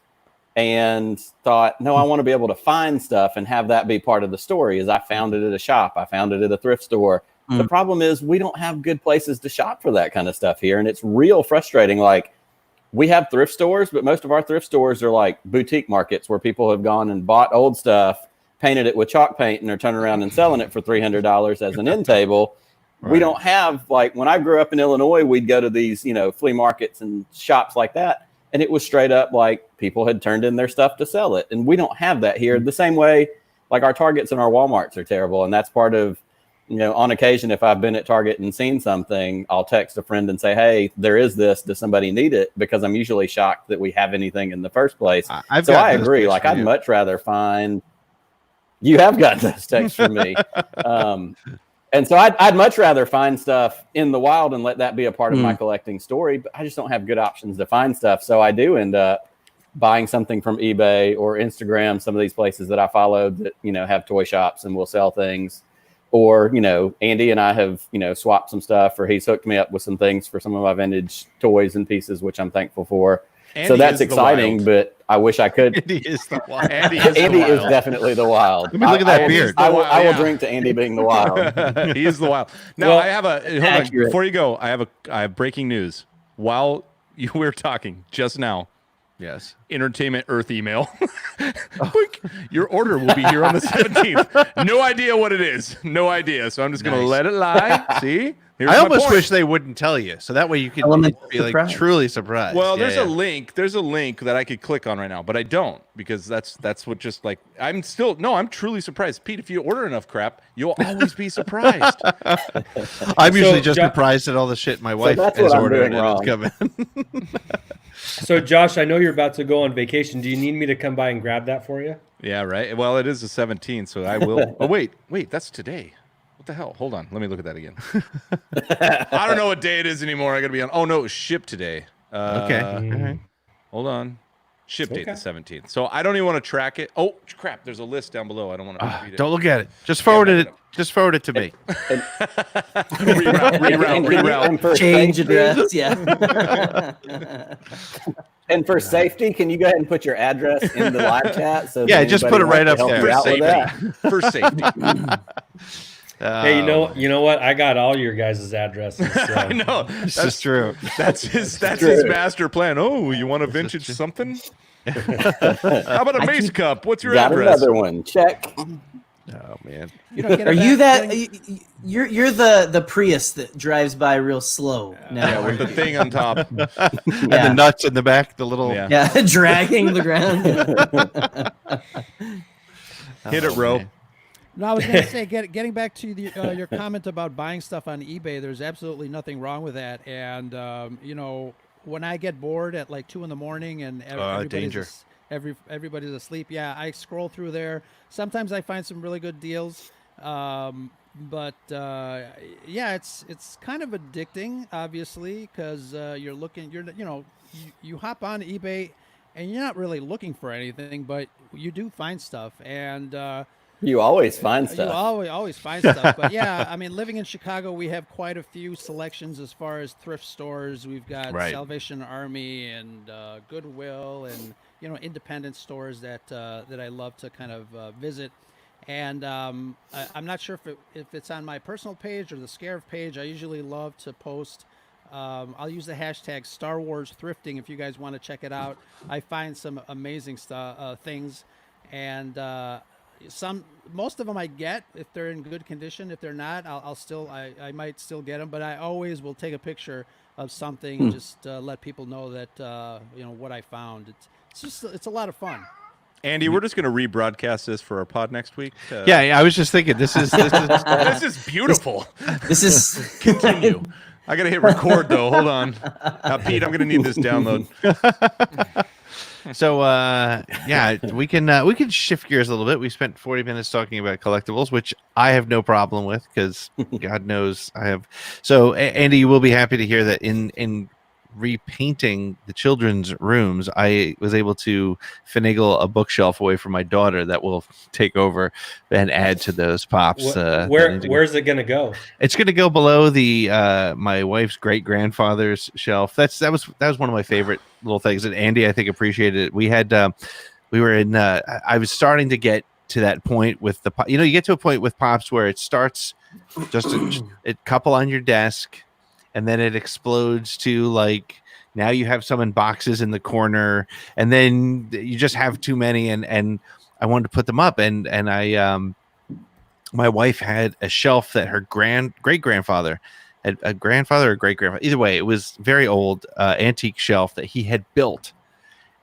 and thought, no, I want to be able to find stuff and have that be part of the story. As I found it at a shop, I found it at a thrift store. The problem is we don't have good places to shop for that kind of stuff here. And it's real frustrating. Like, we have thrift stores, but most of our thrift stores are like boutique markets where people have gone and bought old stuff painted it with chalk paint and are turning around and selling it for $300 as an end table. Right. We don't have, like, when I grew up in Illinois, we'd go to these, you know, flea markets and shops like that. And it was straight up like people had turned in their stuff to sell it. And we don't have that here. The same way, like, our Targets and our Walmarts are terrible. And that's part of, you know, on occasion, if I've been at Target and seen something, I'll text a friend and say, hey, there is this. Does somebody need it? Because I'm usually shocked that we have anything in the first place. So I agree. Like, I'd much rather find, you have gotten those texts from me. And so I'd much rather find stuff in the wild and let that be a part of my collecting story. But I just don't have good options to find stuff. So I do end up buying something from eBay or Instagram, some of these places that I followed that, you know, have toy shops and will sell things. Or, you know, Andy and I have, you know, swapped some stuff, or he's hooked me up with some things for some of my vintage toys and pieces, which I'm thankful for. Andy, so that's exciting, but I wish I could. Andy is the wild. Andy is definitely the wild. Let me look at that beard. I will drink to Andy being the wild. He is the wild. Now, I have hold on, before you go, I have breaking news. While you were talking just now, yes, Entertainment Earth email. Your order will be here on the 17th. No idea what it is. No idea. So I'm just going to let it lie. See? Here's I almost wish they wouldn't tell you, so that way you could be like truly surprised. Well, there's a link. There's a link that I could click on right now, but I don't, because that's what just like I'm truly surprised. Pete, if you order enough crap, you'll always be surprised. I'm usually just surprised at all the shit my wife has ordered and it's coming. So, Josh, I know you're about to go on vacation. Do you need me to come by and grab that for you? Yeah, right. Well, it is the 17th, so I will. Oh, wait, that's today. What the hell? Hold on. Let me look at that again. I don't know what day it is anymore. I got to be on. Oh, no, it was shipped today. Okay. All right. Hold on. Ship date the 17th. So I don't even want to track it. Oh, crap. There's a list down below. I don't want to read it. Don't look at it. Just forward it. Just forward it to me. Reroute. Change address. Yeah. And for safety, can you go ahead and put your address in the live chat? So just put it right up there. For safety. Hey, you know what? I got all your guys' addresses. So. I know. That's true. That's his master plan. Oh, you want a vintage something? How about a mace cup? What's your address? Another one. Check. Oh man. Are you that? You're the Prius that drives by real slow. Yeah, with the thing on top. And the nuts in the back, the little dragging the ground. Hit it, Ro. No, I was going to say, getting back to your comment about buying stuff on eBay, there's absolutely nothing wrong with that. And, you know, when I get bored at like 2 a.m. and everybody's asleep, I scroll through there. Sometimes I find some really good deals. But it's kind of addicting, obviously, because you hop on eBay and you're not really looking for anything, but you do find stuff. And, you always find stuff. You always find stuff. But yeah, I mean, living in Chicago, we have quite a few selections as far as thrift stores. We've got Salvation Army and Goodwill and, you know, independent stores that I love to kind of visit. And I'm not sure if it's on my personal page or the Scarif page. I usually love to post. I'll use the hashtag Star Wars Thrifting if you guys want to check it out. I find some amazing things, and most of them I get if they're in good condition. If they're not, I might still get them. But I always will take a picture of something just to let people know that what I found. It's a lot of fun. Andy, we're just going to rebroadcast this for our pod next week. I was just thinking this is this is beautiful. This is continue. I got to hit record though. Hold on, Pete. I'm going to need this download. So we can shift gears a little bit. We spent 40 minutes talking about collectibles, which I have no problem with because God knows I have. So Andy, you will be happy to hear that in repainting the children's rooms, I was able to finagle a bookshelf away from my daughter that will take over and add to those pops. Where's it going to go? It's going to go below the my wife's great grandfather's shelf. That was one of my favorite little things, and Andy I think appreciated it. I was starting to get to that point with the you get to a point with pops where it starts just a couple on your desk. And then it explodes to like now you have some in boxes in the corner, and then you just have too many. And I wanted to put them up, and I my wife had a shelf that her great grandfather had, a grandfather or great grandfather, either way, it was very old antique shelf that he had built.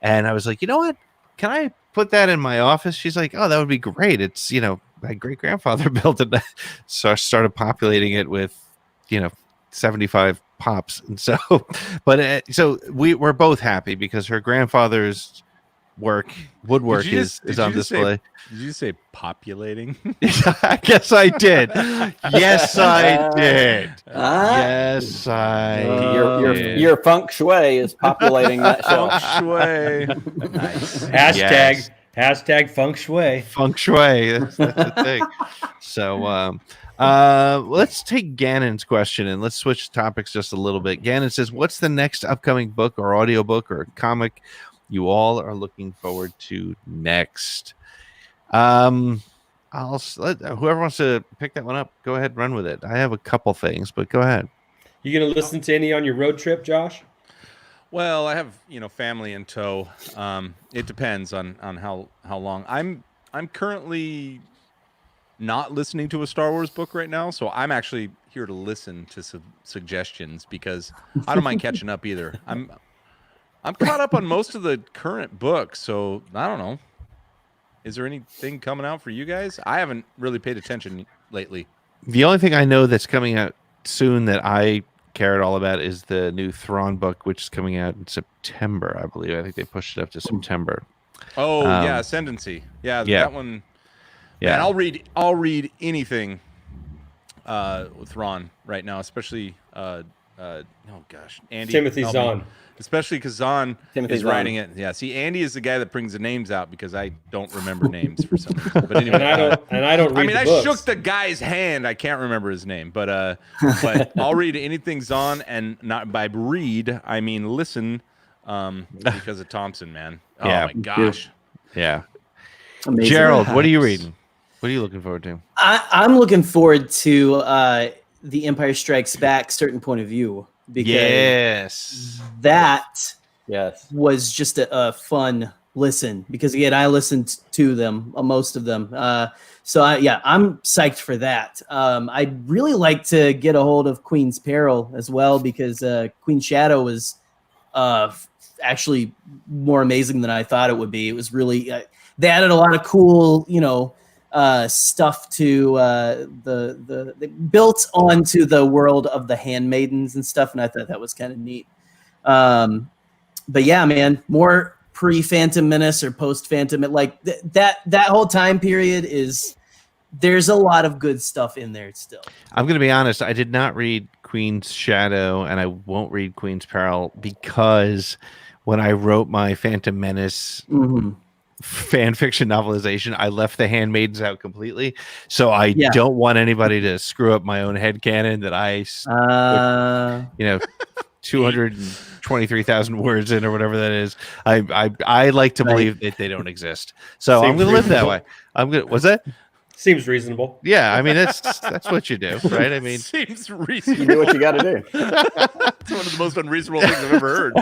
And I was like, you know what? Can I put that in my office? She's like, oh, that would be great. It's, my great grandfather built it. So I started populating it with, 75 pops. And so, but so we're both happy because her grandfather's woodwork is on display. Did you say populating? I guess I did. Yes, I did. Yes, I did. Your feng shui is populating that shelf. Feng shui. Nice. Hashtag feng shui. Feng shui. That's the thing. So let's take Gannon's question and let's switch topics just a little bit. Gannon says, what's the next upcoming book or audiobook or comic you all are looking forward to next? I'll let whoever wants to pick that one up, go ahead and run with it. I have a couple things, but go ahead. You gonna listen to any on your road trip, Josh? Well, I have family in tow. It depends on how long. I'm currently not listening to a Star Wars book right now, so I'm actually here to listen to some suggestions because I don't mind catching up either. I'm caught up on most of the current books, so I don't know. Is there anything coming out for you guys? I haven't really paid attention lately. The only thing I know that's coming out soon that I care at all about is the new Thrawn book, which is coming out in September, I believe. I think they pushed it up to September. Oh, yeah, Ascendancy. Yeah, that one. Yeah, man, I'll read anything with Thrawn right now, especially Andy. Timothy Zahn. Especially because Zahn is writing it. Yeah, see, Andy is the guy that brings the names out because I don't remember names for some reason. But anyway, and I don't read. I books. shook the guy's hand. I can't remember his name, but I'll read anything Zahn, and not by read, I mean listen, because of Thompson, man. Oh my gosh. Yeah. Amazing. Gerald, what are you reading? What are you looking forward to? I'm looking forward to The Empire Strikes Back, Certain Point of View. Because that was just a fun listen. Because again, I listened to them, most of them. So I'm psyched for that. I'd really like to get a hold of Queen's Peril as well because Queen Shadow was actually more amazing than I thought it would be. It was really they added a lot of cool, stuff to they built onto the world of the handmaidens and stuff, and I thought that was kind of neat. But yeah, man, more pre-Phantom Menace or post-Phantom, like that whole time period there's a lot of good stuff in there still. I'm going to be honest, I did not read Queen's Shadow and I won't read Queen's Peril because when I wrote my Phantom Menace fan fiction novelization, I left the handmaidens out completely, so I don't want anybody to screw up my own headcanon that I 223,000 words in or whatever that is. I like to believe that they don't exist, so I'm gonna live that way. What's that? Seems reasonable. Yeah, I mean that's what you do, right? I mean, seems reasonable. You do what you got to do. It's one of the most unreasonable things I've ever heard.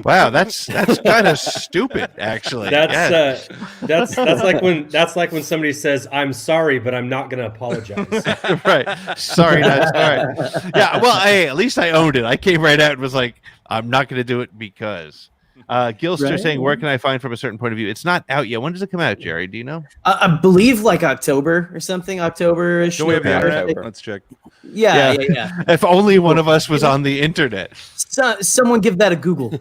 Wow, that's kind of stupid, actually. That's like when somebody says, "I'm sorry, but I'm not going to apologize." Right? Sorry, not sorry. Yeah. Well, hey, at least I owned it. I came right out and was like, "I'm not going to do it because." Gilster saying, where can I find From a Certain Point of View? It's not out yet. When does it come out, Jerry? Do you know? I believe like October or something. October-ish. Don't we have the internet? Let's check. Yeah. If only one of us was on the internet. Someone give that a Google.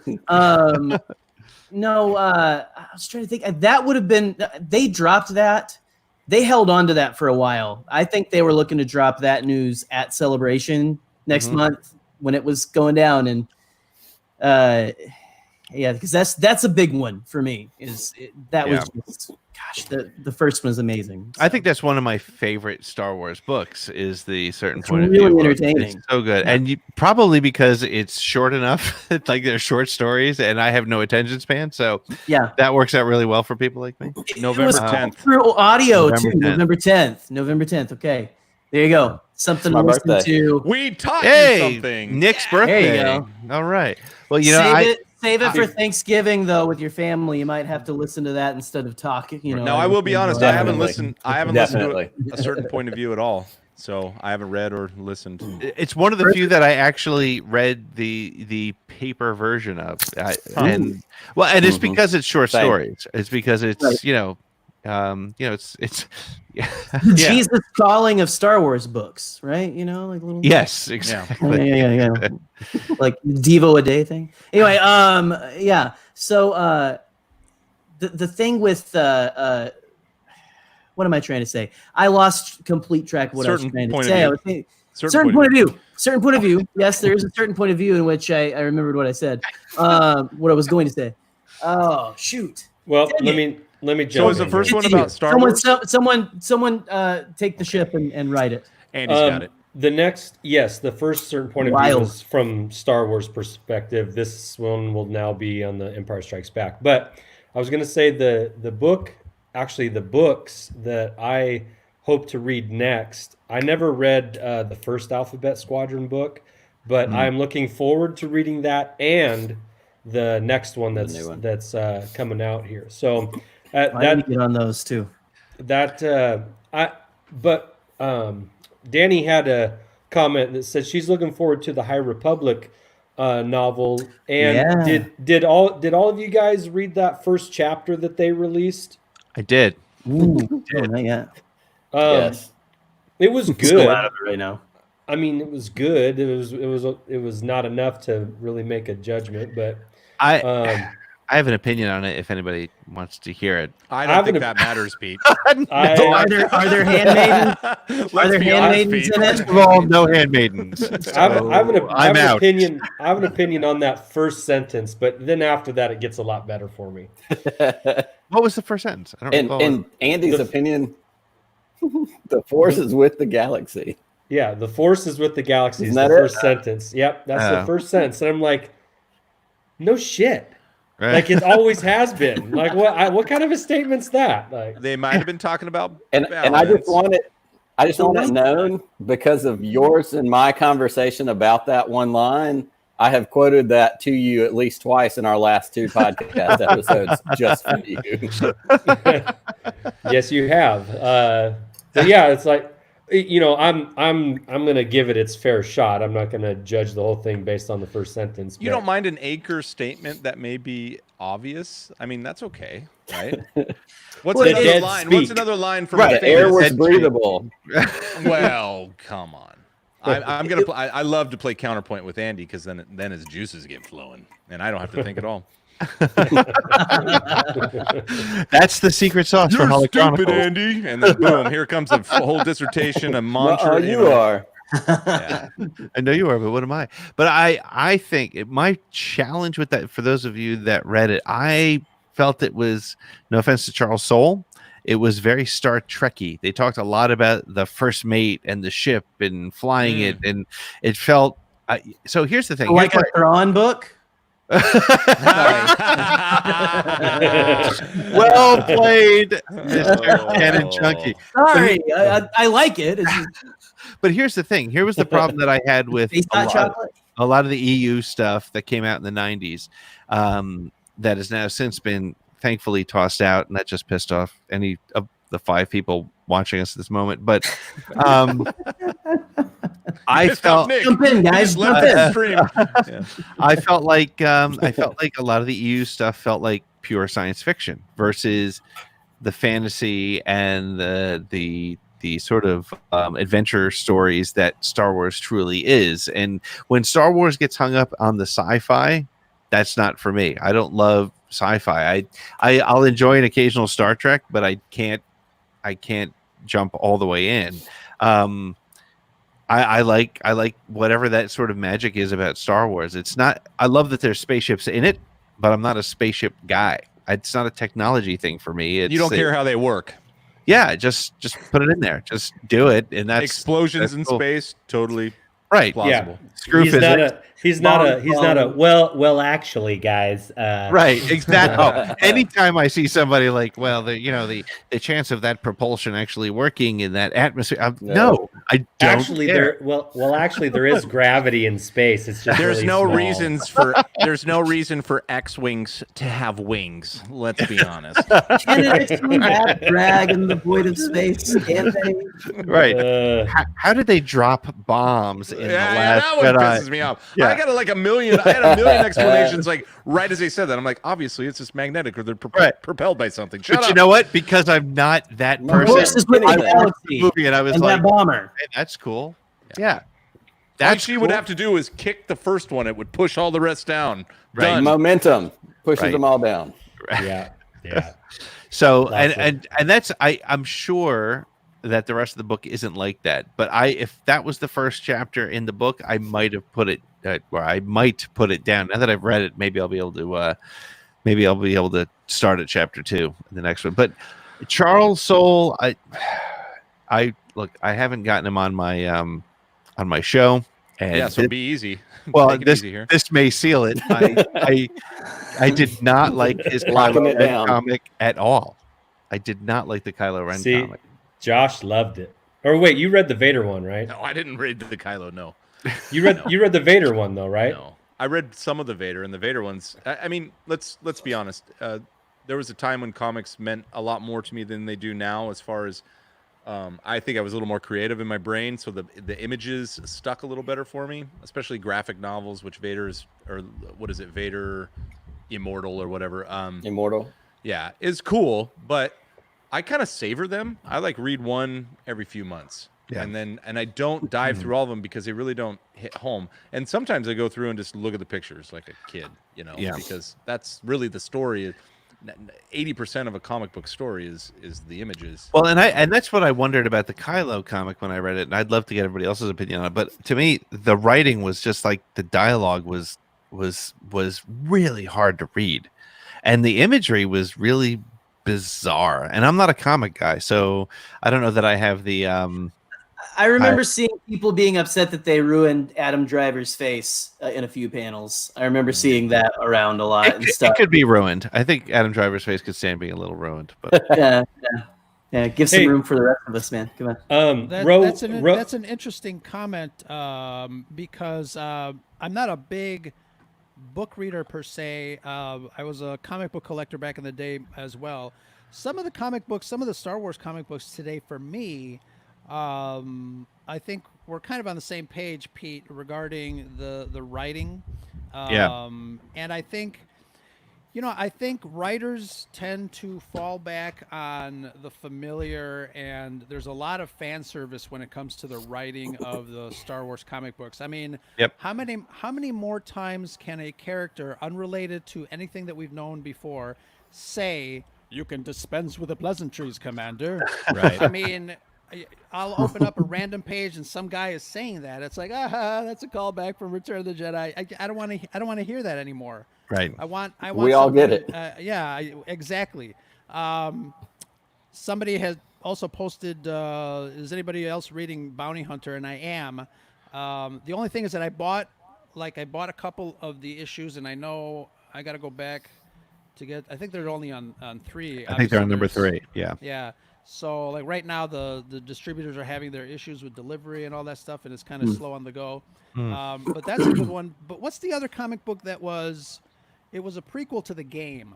No, I was trying to think. That would have been. They dropped that. They held on to that for a while. I think they were looking to drop that news at Celebration next month when it was going down, and yeah, because that's a big one for me. Was just, gosh, the first one is amazing. I think that's one of my favorite Star Wars books. Is the Certain Point of View? Really entertaining. It's so good, and probably because it's short enough. Like they're short stories, and I have no attention span, so that works out really well for people like me. November 10th through audio too. November 10th. Okay, there you go. Something to listen to. We taught you something. Nick's birthday. There you go. All right. Well, Save it for Thanksgiving, though, with your family. You might have to listen to that instead of talking. Now, I will be honest. I haven't listened Definitely. to a certain point of view at all. So I haven't read or listened. It's one of the few that I actually read the paper version of, and it's because it's short stories. It's because it's it's Jesus calling of Star Wars books, right? Like little. Yes, exactly. Yeah. Like Devo a day thing. Anyway, yeah. So the thing with what am I trying to say? I lost complete track of what I was trying to say. I was saying, certain point of view. Certain point of view. Yes, there is a certain point of view in which I remembered what I said. What I was going to say. Oh shoot. Well, let me jump. So is the first one about Star Wars? Someone take the ship and write it. Andy's got it. The first certain point of view is from Star Wars perspective. This one will now be on the Empire Strikes Back. But I was going to say the books that I hope to read next. I never read the first Alphabet Squadron book, but I'm looking forward to reading that and the next one that's coming out here. So I need to get on those too. Danny had a comment that said she's looking forward to the High Republic novel. And did all of you guys read that first chapter that they released? I did. Ooh, yeah. Yes. It was good. Still out of it right now. I mean, it was good. It was not enough to really make a judgment, but I have an opinion on it if anybody wants to hear it. I don't think that matters, Pete. Are there handmaidens? Are there handmaidens in it? First of all, no handmaidens. I have an opinion on that first sentence, but then after that, it gets a lot better for me. What was the first sentence? I don't recall. In Andy's opinion, the Force is with the galaxy. Yeah, the Force is with the galaxy. Is the first sentence. Yep, that's the first sentence. And I'm like, no shit. Right. Like it always has been. Like what kind of a statement's that? Like they might have been talking about and I just want it known because of yours and my conversation about that one line. I have quoted that to you at least twice in our last 2 podcast episodes just for you. Yes, you have. But yeah, it's like I'm gonna give it its fair shot. I'm not gonna judge the whole thing based on the first sentence. You don't mind an anchor statement that may be obvious? I mean, that's okay, right? What's another line? Speak. What's another line from the air was breathable? Well, come on. I'm gonna. I love to play counterpoint with Andy because then his juices get flowing, and I don't have to think at all. That's the secret sauce for Holly Chronicles. Stupid, Andy, and then boom, here comes a whole dissertation, a mantra. You are. Yeah. I know you are, but what am I? But I think my challenge with that, for those of you that read it, I felt it was, no offense to Charles Soule, it was very Star Trek-y. They talked a lot about the first mate and the ship and flying it, and it felt. So here's the thing: like a Thrawn book. Well played, Mr. Cannon Chunky. Sorry, I like it. But here's the thing. Here was the problem that I had with a lot of the EU stuff that came out in the 90s that has now since been thankfully tossed out, and that just pissed off any of the 5 people watching us at this moment. But I felt jump in, guys. Jump in. I felt like a lot of the EU stuff felt like pure science fiction versus the fantasy and the sort of adventure stories that Star Wars truly is. And when Star Wars gets hung up on the sci-fi, that's not for me. I don't love sci-fi. I'll enjoy an occasional Star Trek, but I can't jump all the way in. I like whatever that sort of magic is about Star Wars. It's not. I love that there's spaceships in it, but I'm not a spaceship guy. It's not a technology thing for me. You don't care how they work. Yeah, just put it in there. Just do it, and that's explosions in cool. Space. Totally right. Plausible. Yeah, Screw physics. He's not a well actually, guys. Right, exactly. Anytime I see somebody like, well, the chance of that propulsion actually working in that atmosphere, no, I don't actually care. actually there is gravity in space. It's just there's really no small. reason for X-wings to have wings. Let's be honest. Can an X-wing have drag in the void of space? Can they? Right. How did they drop bombs in the last that one Jedi? pisses me off. Yeah. I had a million explanations like right as they said that. I'm like, obviously it's just magnetic or they're propelled by something. Shut up. You know what? Because I'm not that person. I watched the movie and I was like, that bomber. Hey, that's cool. Yeah. That's all she would have to do is kick the first one. It would push all the rest down. Right. Done. Momentum pushes them all down. Yeah. Yeah. So and that's I'm sure that the rest of the book isn't like that. But if that was the first chapter in the book, I might have put it or I might put it down. Now that I've read it, maybe I'll be able to start at chapter 2 in the next one. But Charles Soule, I look, I haven't gotten him on my show. And so be easy. Well, this may seal it. I did not like his Kylo Ren comic at all. I did not like the Kylo Ren comic. Josh loved it. Or wait, you read the Vader one, right? No, I didn't read the Kylo. No, you read the Vader one though, right? No, I read some of the Vader, and the Vader ones. I mean, let's be honest. There was a time when comics meant a lot more to me than they do now. As far as I think I was a little more creative in my brain, so the images stuck a little better for me, especially graphic novels, which Vader Immortal or whatever. Immortal. Yeah, is cool, but I kind of savor them. I like read one every few months. Yeah. And I don't dive through all of them because they really don't hit home. And sometimes I go through and just look at the pictures like a kid, because that's really the story. 80% of a comic book story is the images. Well, and that's what I wondered about the Kylo comic when I read it, and I'd love to get everybody else's opinion on it. But to me, the writing was just like the dialogue was really hard to read, and the imagery was really bizarre. And I'm not a comic guy, so I don't know that I have the. I remember seeing people being upset that they ruined Adam Driver's face in a few panels. I remember seeing that around a lot and stuff. It could be ruined. I think Adam Driver's face could stand being a little ruined, but yeah. Give some room for the rest of us, man. Come on. That's an interesting comment because I'm not a big book reader per se. I was a comic book collector back in the day as well. Some of the Star Wars comic books today, for me, I think we're kind of on the same page, Pete, regarding the writing. And I think, I think writers tend to fall back on the familiar, and there's a lot of fan service when it comes to the writing of the Star Wars comic books. I mean, how many more times can a character unrelated to anything that we've known before say, "You can dispense with the pleasantries, Commander"? Right. I mean, I'll open up a random page and some guy is saying that. It's like, that's a callback from Return of the Jedi. I don't want to hear that anymore. Right. I want. We all get it. Exactly. Somebody has also posted. Is anybody else reading Bounty Hunter? And I am. The only thing is that I bought a couple of the issues, and I know I got to go back to get. I think they're only on 3. I think they're on number 3. Yeah. Yeah. So like right now the distributors are having their issues with delivery and all that stuff, and it's kind of slow on the go. But that's a good one. But what's the other comic book that was? It was a prequel to the game,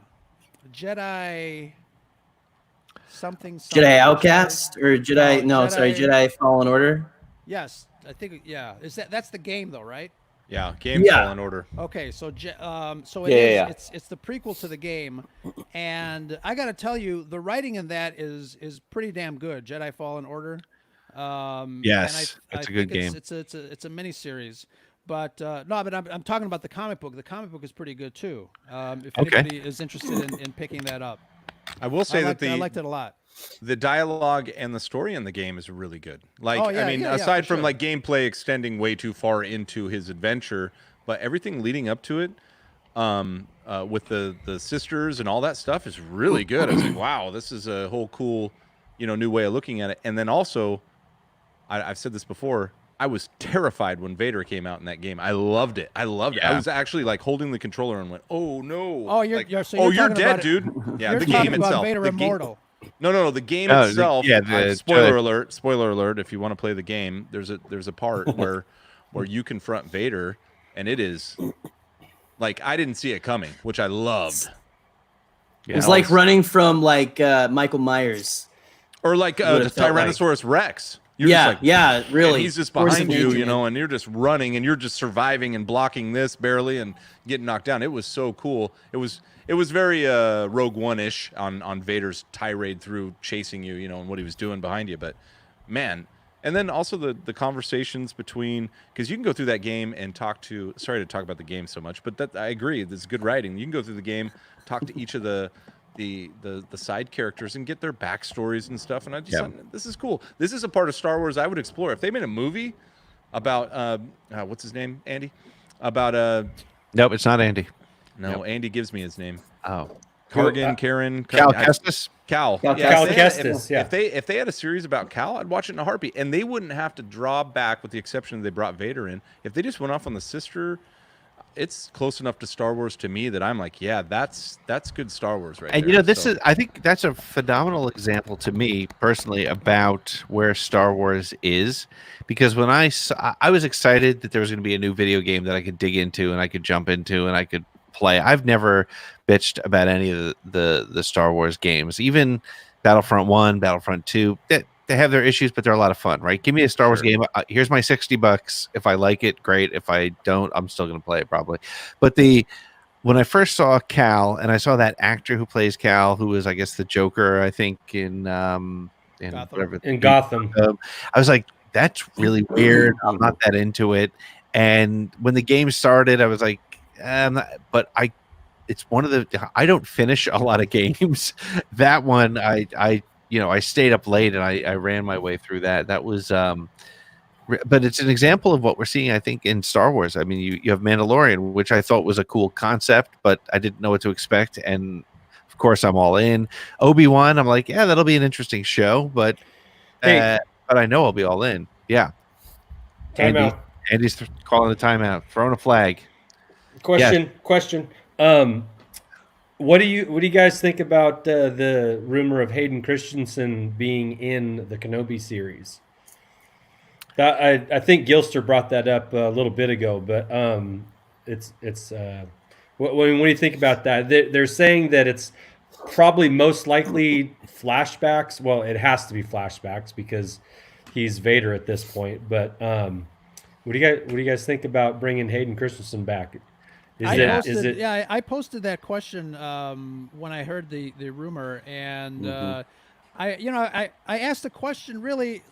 Jedi something. Jedi Outcast or Jedi? No, sorry, Jedi Fallen Order. Yes, I think that's the game though, right? Yeah, game's Fallen Order. Okay, so it's the prequel to the game, and I got to tell you, the writing in that is pretty damn good. Jedi Fallen Order. Yes, it's a good game. It's a mini series, but I'm talking about the comic book. The comic book is pretty good too. If anybody is interested in picking that up, I will say I liked it a lot. The dialogue and the story in the game is really good. Aside from like gameplay extending way too far into his adventure, but everything leading up to it, with the sisters and all that stuff is really good. I was like, wow, this is a whole cool, new way of looking at it. And then also, I've said this before, I was terrified when Vader came out in that game. I loved it. I was actually like holding the controller and went, "Oh no!" Oh, you're dead, dude. Yeah, the game itself. Vader Immortal. No, the game itself. Spoiler alert! Spoiler alert! If you want to play the game, there's a part where you confront Vader, and it is like I didn't see it coming, which I loved. Yeah, it's like running from like Michael Myers, or like the Tyrannosaurus Rex. You're really. He's just behind you, you know, and you're just running, and you're just surviving and blocking this barely and getting knocked down. It was so cool. It was very Rogue One-ish on Vader's tirade through chasing you, you know, and what he was doing behind you. But man, and then also the conversations between, because you can go through that game and talk to. Sorry to talk about the game so much, but that I agree. This is good writing. You can go through the game, talk to each of the side characters and get their backstories and stuff, and I just this is cool. This is a part of Star Wars I would explore. If they made a movie about what's his name, Andy, about nope, it's not Andy. No, Andy gives me his name. Oh, Karen Cal Kestis. Cal Kestis. If they had a series about Cal, I'd watch it in a heartbeat, and they wouldn't have to draw back, with the exception that they brought Vader in. If they just went off on the sister, it's close enough to Star Wars to me that I'm like, yeah, that's good Star Wars right and there. You know, this is, I think that's a phenomenal example to me personally about where Star Wars is, because when I was excited that there was going to be a new video game that I could dig into and I could jump into and I could play. I've never bitched about any of the Star Wars games, even Battlefront 1, Battlefront 2. They have their issues, but they're a lot of fun, right? Give me a Star Wars game. Here's my $60. If I like it, great. If I don't, I'm still going to play it probably. But when I first saw Cal, and I saw that actor who plays Cal, who was, I guess, the Joker, I think in Gotham. I was like, that's really weird. I'm not that into it. And when the game started, I was like, it's one of the, I don't finish a lot of games. That one, I stayed up late and I ran my way through that. That was, but it's an example of what we're seeing, I think, in Star Wars. I mean, you have Mandalorian, which I thought was a cool concept, but I didn't know what to expect. And of course, I'm all in. Obi-Wan, I'm like, yeah, that'll be an interesting show, but I know I'll be all in. Yeah. Timeout. Andy's calling the timeout, throwing a flag. Question. What do you guys think about the rumor of Hayden Christensen being in the Kenobi series? I think Gilster brought that up a little bit ago, but what do you think about that? They're saying that it's probably most likely flashbacks. Well, it has to be flashbacks because he's Vader at this point. But what do you guys think about bringing Hayden Christensen back? I posted that question when I heard the rumor, and I asked the question. Really,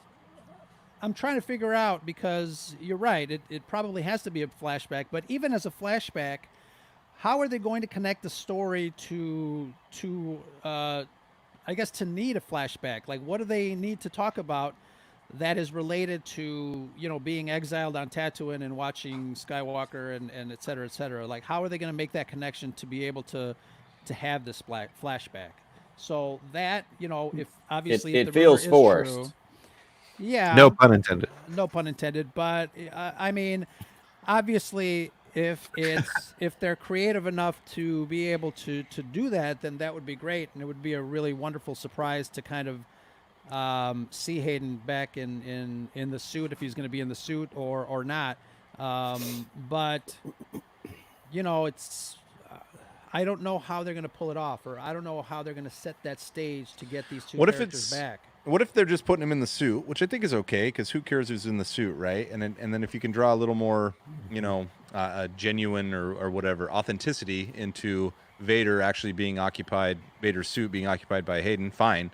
I'm trying to figure out, because you're right, it probably has to be a flashback. But even as a flashback, how are they going to connect the story to I guess to need a flashback? Like, what do they need to talk about that is related to, being exiled on Tatooine and watching Skywalker and et cetera, et cetera? Like, how are they going to make that connection to be able to have this flashback? So that, if obviously it feels forced. True, yeah. No pun intended. No pun intended. But I mean, obviously, if they're creative enough to be able to do that, then that would be great, and it would be a really wonderful surprise to kind of see Hayden back in the suit, if he's going to be in the suit or not. But it's I don't know how they're going to pull it off, or I don't know how they're going to set that stage to get these two characters back. What if they're just putting him in the suit, which I think is okay, because who cares who's in the suit, right? And then if you can draw a little more, genuine or whatever authenticity into Vader's suit being occupied by Hayden, fine.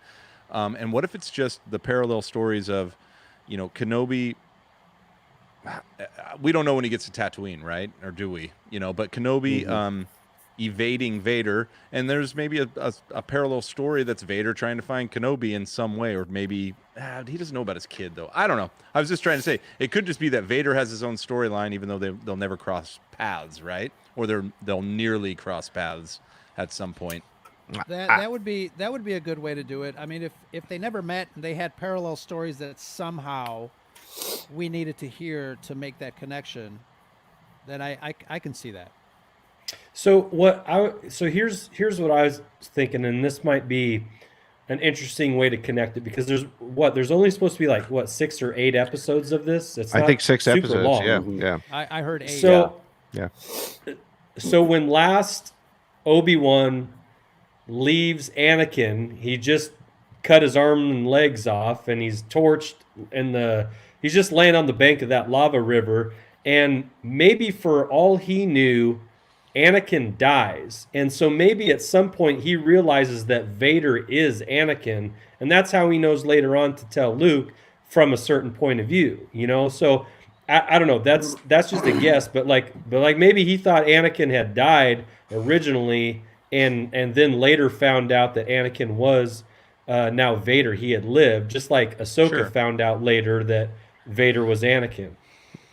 And what if it's just the parallel stories of, Kenobi? We don't know when he gets to Tatooine, right? Or do we? But Kenobi evading Vader, and there's maybe a parallel story that's Vader trying to find Kenobi in some way, or maybe he doesn't know about his kid, though. I don't know. I was just trying to say it could just be that Vader has his own storyline, even though they'll never cross paths, right? Or they'll nearly cross paths at some point. That would be a good way to do it. I mean, if they never met and they had parallel stories that somehow we needed to hear to make that connection, then I can see that. So here's what I was thinking, and this might be an interesting way to connect it, because there's only supposed to be like 6 or 8 episodes of this. It's I think 6 super episodes. long. Yeah. I heard 8. So when last Obi-Wan leaves Anakin, he just cut his arm and legs off, and he's torched, and he's just laying on the bank of that lava river, and maybe for all he knew, Anakin dies. And so maybe at some point he realizes that Vader is Anakin, and that's how he knows later on to tell Luke from a certain point of view, So I don't know. That's just a guess, but maybe he thought Anakin had died originally, and then later found out that Anakin was now Vader. He had lived, just like Ahsoka found out later that Vader was Anakin.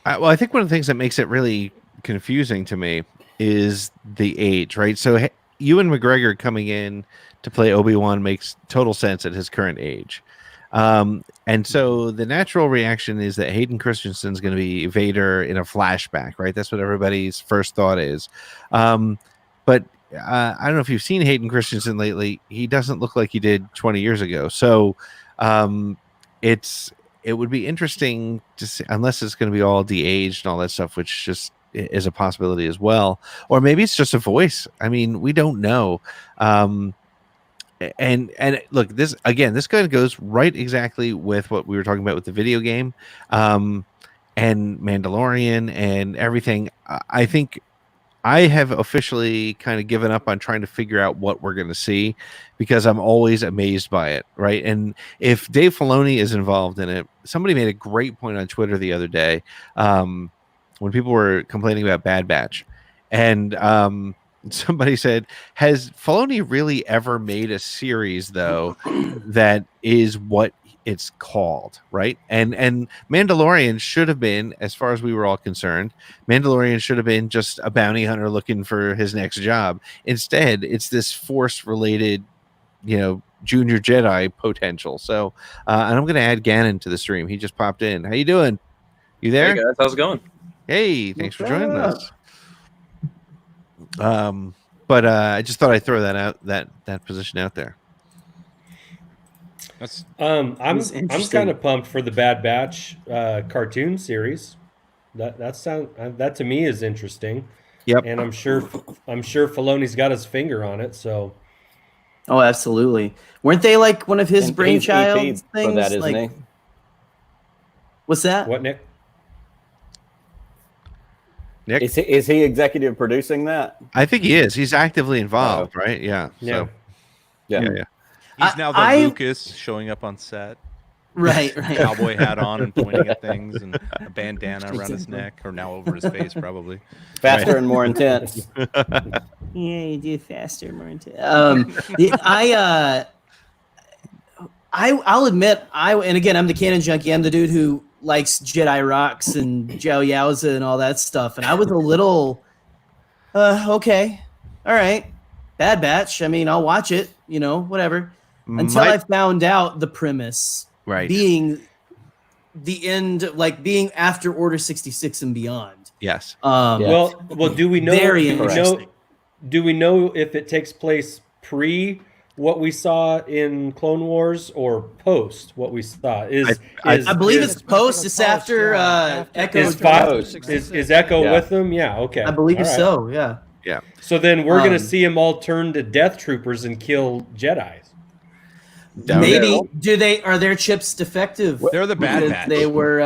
Well, I think one of the things that makes it really confusing to me is the age, right? So Ewan McGregor coming in to play Obi-Wan makes total sense at his current age. And so the natural reaction is that Hayden Christensen's going to be Vader in a flashback, right? That's what everybody's first thought is. But I don't know if you've seen Hayden Christensen lately. He doesn't look like he did 20 years ago. So it would be interesting to see, unless it's going to be all de-aged and all that stuff, which just is a possibility as well. Or maybe it's just a voice. I mean, we don't know. And look, this kind of goes right exactly with what we were talking about with the video game, and Mandalorian and everything. I think I have officially kind of given up on trying to figure out what we're going to see, because I'm always amazed by it, right? And if Dave Filoni is involved in it, somebody made a great point on Twitter the other day, when people were complaining about Bad Batch, and somebody said, has Filoni really ever made a series though that is what it's called, right? And Mandalorian should have been, as far as we were all concerned, Mandalorian should have been just a bounty hunter looking for his next job. Instead, it's this Force related, junior Jedi potential. So and I'm going to add Gannon to the stream. He just popped in. How you doing? You there? Hey guys, how's it going? Hey, thanks for joining us. But I just thought I'd throw that out, that position out there. I'm kind of pumped for the Bad Batch cartoon series. That to me is interesting. Yep. And I'm sure Filoni's got his finger on it. So. Oh, absolutely. Weren't they like one of his brainchild things? For that, isn't he? What's that? What, Nick? Nick? Is he executive producing that? I think he is. He's actively involved, right? Yeah. Yeah. So, yeah. He's now the Lucas showing up on set. Right. Cowboy hat on and pointing at things, and a bandana around his neck, or now over his face, probably. Faster and more intense. Yeah, you do faster and more intense. I'll admit, and again, I'm the canon junkie. I'm the dude who likes Jedi Rocks and Zhao Yaoza and all that stuff. And I was a little, okay, all right, Bad Batch. I mean, I'll watch it, whatever. Until I found out the premise, right, being the end, like being after Order 66 and beyond. Yes. Well, do we know? Very interesting. Do we know if it takes place pre what we saw in Clone Wars or post what we saw? I believe it's post. It's after Echo. Is Echo with them? Yeah. Okay. I believe so. Yeah. Yeah. So then we're gonna see them all turn to Death Troopers and kill Jedi. Maybe are their chips defective? They're the Bad Batch. They were,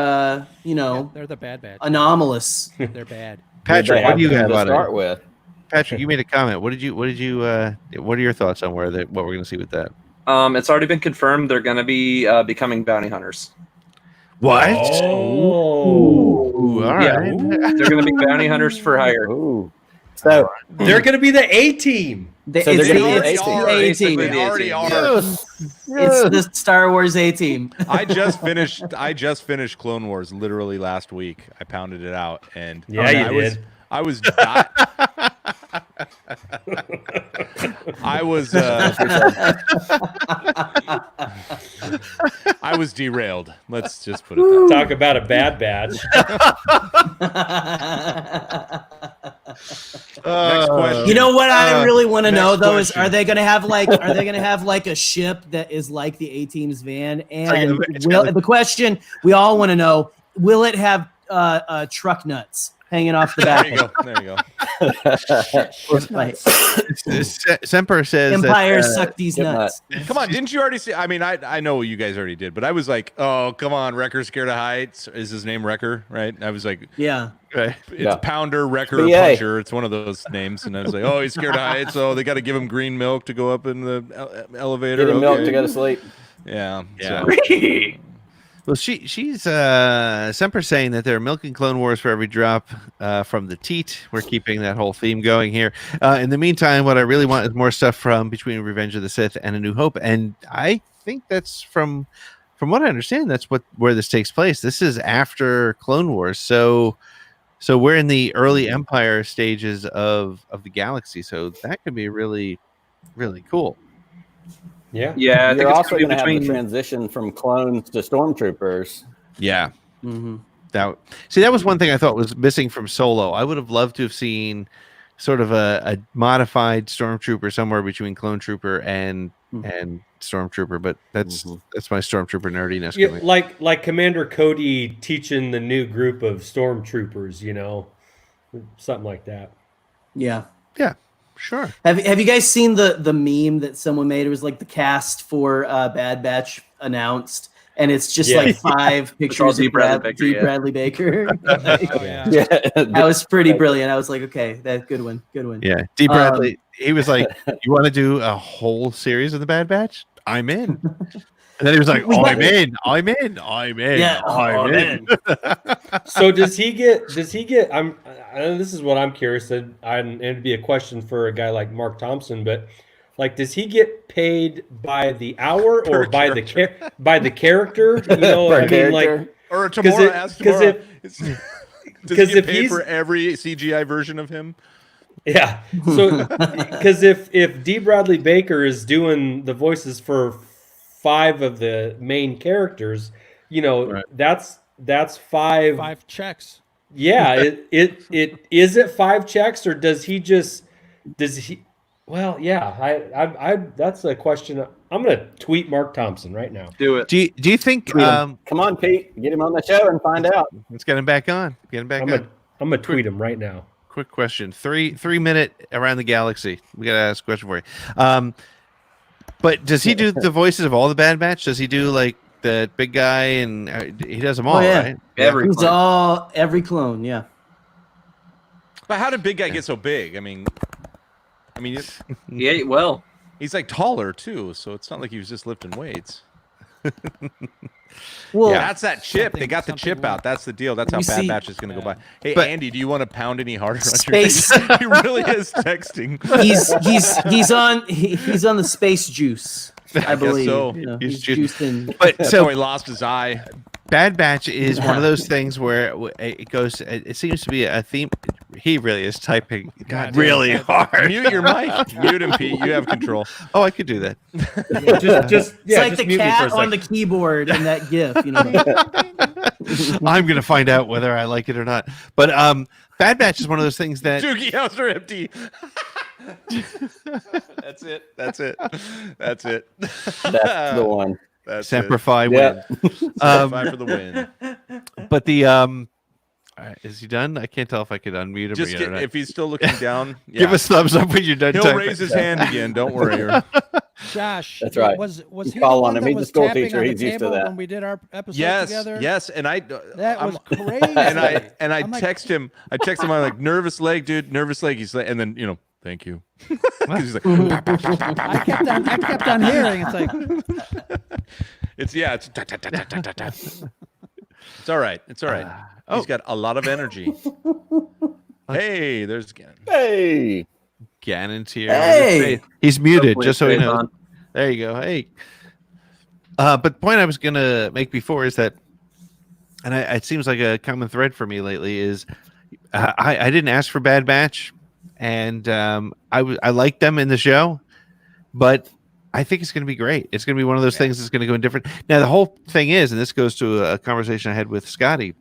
they're the Bad Batch. Anomalous. They're bad. Patrick, what do you have on start with? Patrick, you made a comment. What are your thoughts on what we're going to see with that? It's already been confirmed they're going to be becoming bounty hunters. What? Oh, all right. Yeah, they're going to be bounty hunters for hire. Ooh. So they're going to be the A-team. They're going to be the A-team. They already are. It's the Star Wars A-team. I just finished Clone Wars literally last week. I pounded it out, and I was was derailed. Let's just put it that way. Talk about a bad batch. Next question. You know what I really want to know though is are they going to have like a ship that is like the A-Team's van? And the question we all want to know, will it have truck nuts hanging off the back? There you go. Semper says Empire suck these nuts. Come on, didn't you already see? I mean, I know you guys already did, but I was like, oh, come on, Wrecker scared of heights. Is his name Wrecker, right? I was like, yeah. It's Pounder, Wrecker, Puncher. It's one of those names. And I was like, oh, he's scared of heights, so they got to give him green milk to go up in the elevator. Give him milk to go to sleep. Yeah. Yeah. Well, she's Semper saying that they're milking Clone Wars for every drop from the teat. We're keeping that whole theme going here. In the meantime, what I really want is more stuff from between Revenge of the Sith and A New Hope, and I think that's from what I understand, that's where this takes place. This is after Clone Wars, so we're in the early Empire stages of the galaxy. So that could be really, really cool. Yeah. I think you're also going to have the transition from clones to stormtroopers. Yeah. Mm-hmm. That was one thing I thought was missing from Solo. I would have loved to have seen sort of a modified stormtrooper somewhere between clone trooper and stormtrooper, but that's my stormtrooper nerdiness. Yeah, like Commander Cody teaching the new group of stormtroopers, something like that. Yeah. Yeah. Sure. Have you guys seen the meme that someone made? It was like the cast for Bad Batch announced, and it's just like 5 pictures of Bradley Baker. That was pretty brilliant. I was like, okay, good one. Yeah, D. Bradley. He was like, "You want to do a whole series of the Bad Batch? I'm in." And then he was like, I'm in. Yeah, I'm in. So does he get this is what I'm curious, and it'd be a question for a guy like Mark Thompson, but like, does he get paid by the hour or by the character? Or a Tamora asked tomorrow. Does he get paid for every CGI version of him? Yeah. So because if D. Bradley Baker is doing the voices for 5 of the main characters, that's 5 checks. Yeah, it is it 5 checks, or does he? Well, yeah, I that's a question. I'm gonna tweet Mark Thompson right now. Do it. Do you think? Come on, Pete, get him on the show and find out. Let's get him back on. I'm gonna tweet him right now. Quick question: 3-minute around the galaxy. We gotta ask a question for you. But does he do the voices of all the Bad Batch? Does he do like the big guy, and he does them all, right? Every clone, yeah. But how did Big Guy get so big? I mean, he ate well. He's like taller too, so it's not like he was just lifting weights. Well, that's that chip. They got the chip out. That's the deal. That's how Bad Batch is going to go by. Hey, Andy, do you want to pound any harder? Space. He really is texting. He's on the space juice. I believe so. He's juicing. But so he lost his eye. Bad Batch is one of those things where it goes. It seems to be a theme. He really is typing really hard. Mute your mic. Mute him, Pete. You have control. Oh, I could do that. It's like the cat on the keyboard in that GIF. I'm gonna find out whether I like it or not. But Bad Batch is one of those things that Doogie House are empty. That's it. That's the one. Semperfi win. Semperfi for the win. But the is he done? I can't tell if I could unmute him. Just if he's still looking down, give us thumbs up when you're done. He'll raise his hand again. Don't worry. Josh, that's right. Was he call the on one him? that He's was a school tapping teacher. on the He's used to table that. when we did our episode together? Yes, and that was crazy. And I text him. I'm like, nervous leg, dude, nervous leg. He's like, and then thank you. He's like, I kept on hearing. It's like, it's all right. It's all right. He's got a lot of energy. Hey, there's Gannon. Hey, Gannon's here. Hey, he's muted, just so you know. There you go. Hey. But the point I was gonna make before is that, and it seems like a common thread for me lately is, I didn't ask for Bad Batch, and I liked them in the show, but I think it's going to be great. It's going to be one of those things that's going to go in different. Now, the whole thing is, and this goes to a conversation I had with Scotty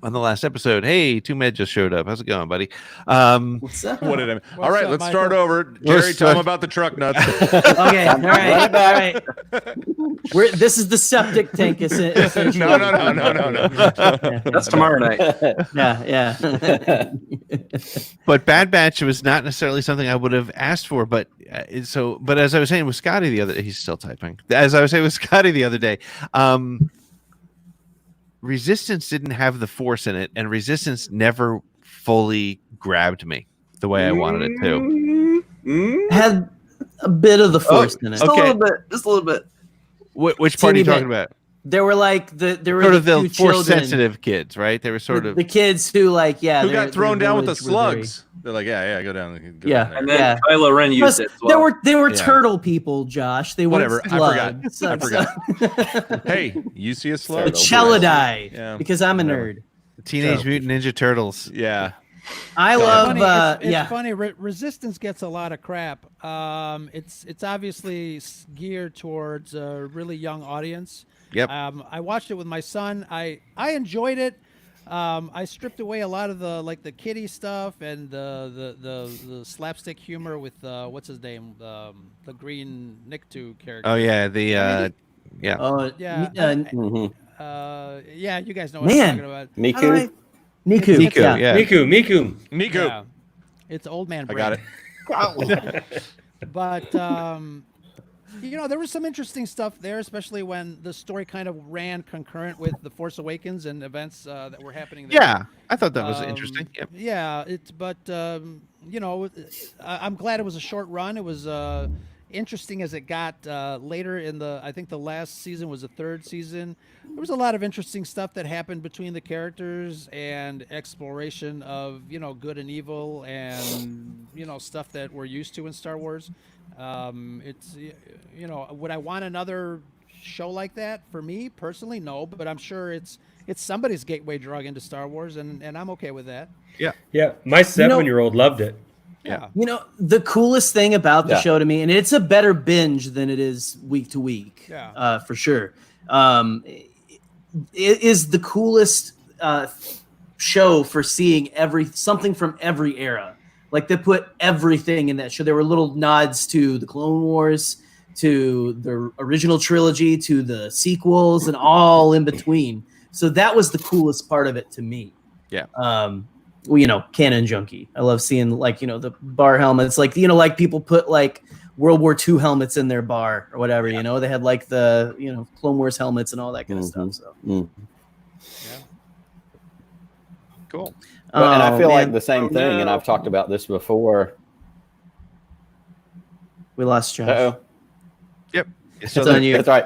on the last episode. Hey, Two Med just showed up. How's it going, buddy? What's up? What did I mean? All right, let's start over. Jerry, tell him about the truck nuts. Okay, all right. This is the septic tank. No. That's tomorrow night. Yeah. But Bad Batch was not necessarily something I would have asked for. But as I was saying with Scotty the other, he's still typing. As I was saying with Scotty the other day, Resistance didn't have the Force in it, and Resistance never fully grabbed me the way I wanted it to. Had a bit of the Force in it. Just a little bit. Which part are you talking about? There were like the Force sensitive kids, right? They were sort of the kids who who got thrown down with the slugs. They're like, go down. And then Kylo Ren used it as well. They were turtle people, Josh. They were I forgot. Hey, you see a slug? The Chelidai, because I'm a nerd. Teenage Mutant Ninja Turtles. Yeah. I love. It's funny. Resistance gets a lot of crap. It's obviously geared towards a really young audience. Yep. I watched it with my son. I enjoyed it. I stripped away a lot of the kiddie stuff and the slapstick humor with what's his name, the green Nicktoon character. Oh yeah, yeah, you guys know what I'm talking about. Miku. Miku. Yeah. It's old man I brain. got it. But there was some interesting stuff there, especially when the story kind of ran concurrent with The Force Awakens and events that were happening there. Yeah, I thought that was interesting. Yep. Yeah, I'm glad it was a short run. It was interesting as it got later in I think the last season was the third season. There was a lot of interesting stuff that happened between the characters and exploration of, good and evil and, stuff that we're used to in Star Wars. It's, would I want another show like that? For me personally, no, but I'm sure it's somebody's gateway drug into Star Wars, and I'm okay with that. Yeah. My 7-year-old loved it. Yeah. The coolest thing about the show to me, and it's a better binge than it is week to week, for sure. It is the coolest show for seeing something from every era. Like they put everything in that show. There were little nods to the Clone Wars, to the original trilogy, to the sequels, and all in between. So that was the coolest part of it to me. Yeah. Canon junkie. I love seeing the bar helmets. Like people put like World War II helmets in their bar or whatever. They had like the Clone Wars helmets and all that kind of stuff. So. Yeah. Cool. Well, and I feel like the same thing, and I've talked about this before. We lost Josh. Uh-oh. Yep. It's on you. That's right.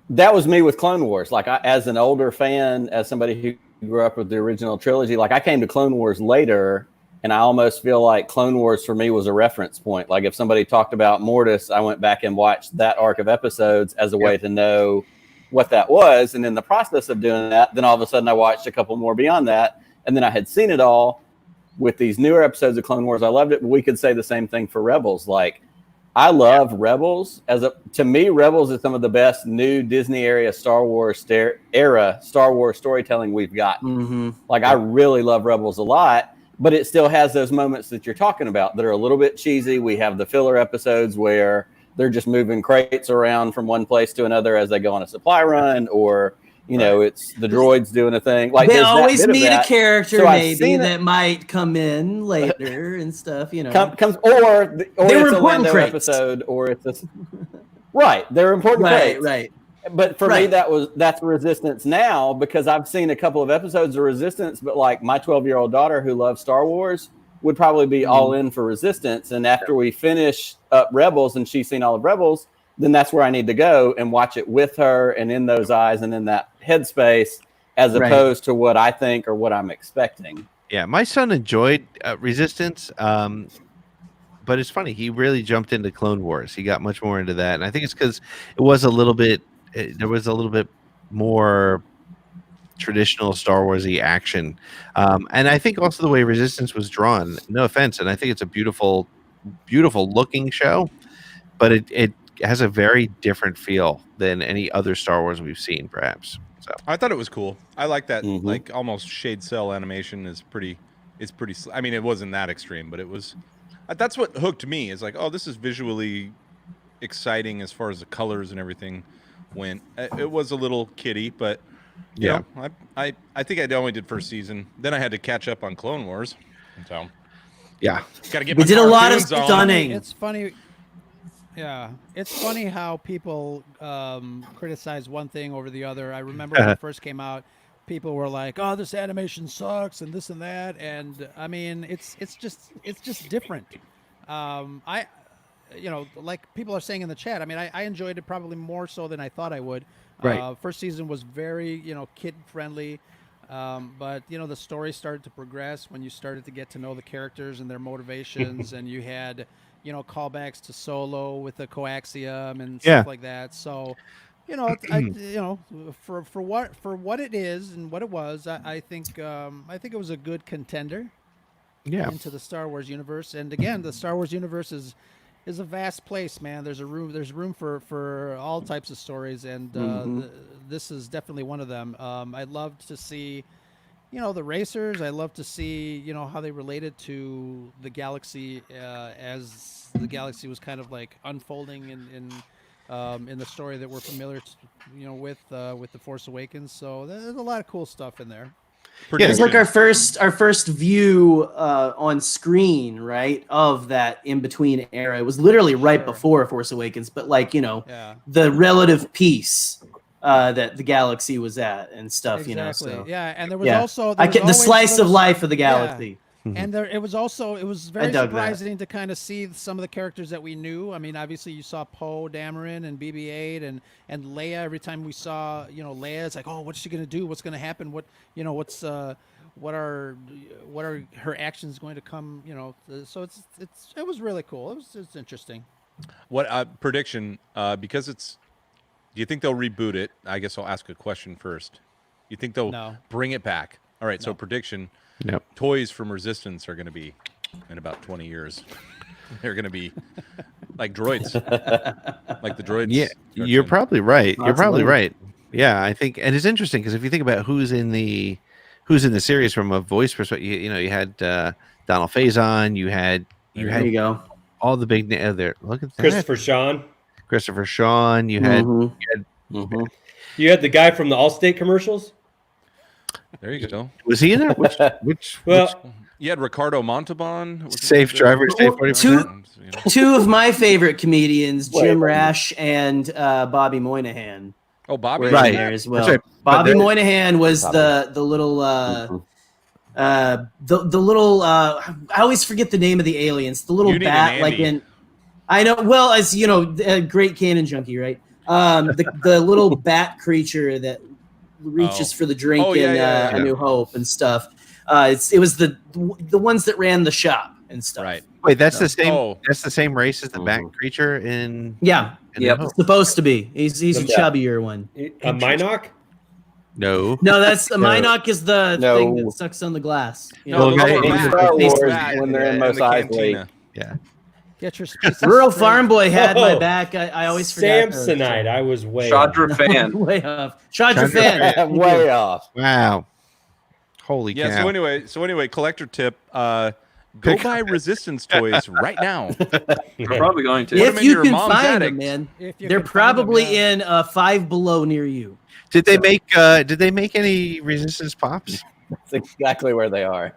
That was me with Clone Wars. Like, as an older fan, as somebody who grew up with the original trilogy, like I came to Clone Wars later, and I almost feel like Clone Wars for me was a reference point. Like if somebody talked about Mortis, I went back and watched that arc of episodes as a way to know what that was. And in the process of doing that, then all of a sudden I watched a couple more beyond that. And then I had seen it all with these newer episodes of Clone Wars. I loved it, but we could say the same thing for Rebels. Like I love Rebels to me, Rebels is some of the best new Disney era Star Wars storytelling we've got. Mm-hmm. Like I really love Rebels a lot, but it still has those moments that you're talking about that are a little bit cheesy. We have the filler episodes where they're just moving crates around from one place to another as they go on a supply run, or it's the droids doing a thing. Like they always meet a character that might come in later and stuff. Comes or they were it's a Lando episode, or it's a right. They're important crates. Right. But for me, that's Resistance now, because I've seen a couple of episodes of Resistance. But like my 12-year-old daughter who loves Star Wars would probably be all in for Resistance. And after we finish up Rebels and she's seen all of Rebels, then that's where I need to go and watch it with her and in those eyes and in that headspace, as opposed to what I think or what I'm expecting. Yeah, my son enjoyed Resistance, but it's funny. He really jumped into Clone Wars. He got much more into that. And I think it's because it was there was a little bit more traditional Star Wars-y action. And I think also the way Resistance was drawn, no offense, and I think it's a beautiful looking show. but it has a very different feel than any other Star Wars we've seen, perhaps. So I thought it was cool. I like that, like almost shade cell animation is pretty. It's pretty. I mean, it wasn't that extreme, but it was. That's what hooked me. Is like, oh, this is visually exciting as far as the colors and everything went. It was a little kiddie, but you know, I think I only did first season. Then I had to catch up on Clone Wars. So yeah, got to get. We did a lot of stunning. It's funny. Yeah, it's funny how people criticize one thing over the other. I remember when it first came out, people were like, "Oh, this animation sucks," and this and that. And I mean, it's just different. Like people are saying in the chat. I mean, I enjoyed it probably more so than I thought I would. Right. First season was very kid friendly. But the story started to progress when you started to get to know the characters and their motivations, and you had callbacks to Solo with the coaxium and stuff like that. So, for what it is and what it was, I think it was a good contender. Into the Star Wars universe, and again, the Star Wars universe is a vast place, man. There's room for all types of stories, and this is definitely one of them. I'd love to see, the racers. I love to see, how they related to the galaxy as the galaxy was kind of like unfolding in the story that we're familiar, with the Force Awakens. So there's a lot of cool stuff in there. Yeah, it was like our first view on screen, right, of that in between era. It was literally right before Force Awakens, but like the relative peace that the galaxy was at and stuff. Exactly. So and there was also the slice of life of the galaxy. And it was very surprising to kind of see some of the characters that we knew. I mean, obviously you saw Poe Dameron and BB-8 and Leia. Every time we saw Leia, it's like, oh, what's she gonna do? What's gonna happen? What what are her actions going to come? So it was really cool. It's interesting. What prediction? Because it's. Do you think they'll reboot it? I guess I'll ask a question first. You think they'll bring it back? All right. So prediction. Nope. Toys from Resistance are going to be in about 20 years. They're going to be like droids, like the droids. Yeah, you're probably right. You're probably right. Yeah, I think, and it's interesting because if you think about who's in the series from a voice perspective, you had Donald Faison, you had there you go, all the big there. Look at that, Christopher Sean. You had you had the guy from the Allstate commercials. There you go. Was he in there? Which you had Ricardo Montalban. Safe driver, safe 40%. Two of my favorite comedians, Jim Rash and Bobby Moynihan. Oh, Bobby, right there as well. Right. Bobby Moynihan was the little the little I always forget the name of the aliens. The little bat, like in. I know. Well, as you know, a great canon junkie, right? The little bat creature that reaches for the drink in A New Hope and stuff. It was the ones that ran the shop and stuff. Right. Wait, that's the same. That's the same race as the bat creature in. Yeah. It's supposed to be. He's a chubbier one. A Minoc? No. No, that's a Minoc is the thing that sucks on the glass. When they're in Mos Eisley. Yeah. Get your Rural Farm Boy had my back. I always forget. Samsonite. I was way Chandra fan. Way off. Chandra fan. Way off. Wow. Holy cow. So anyway, collector tip. Go buy Resistance toys right now. You're probably going to. If you can find them, man. They're probably in Five Below near you. Did they make any Resistance pops? That's exactly where they are.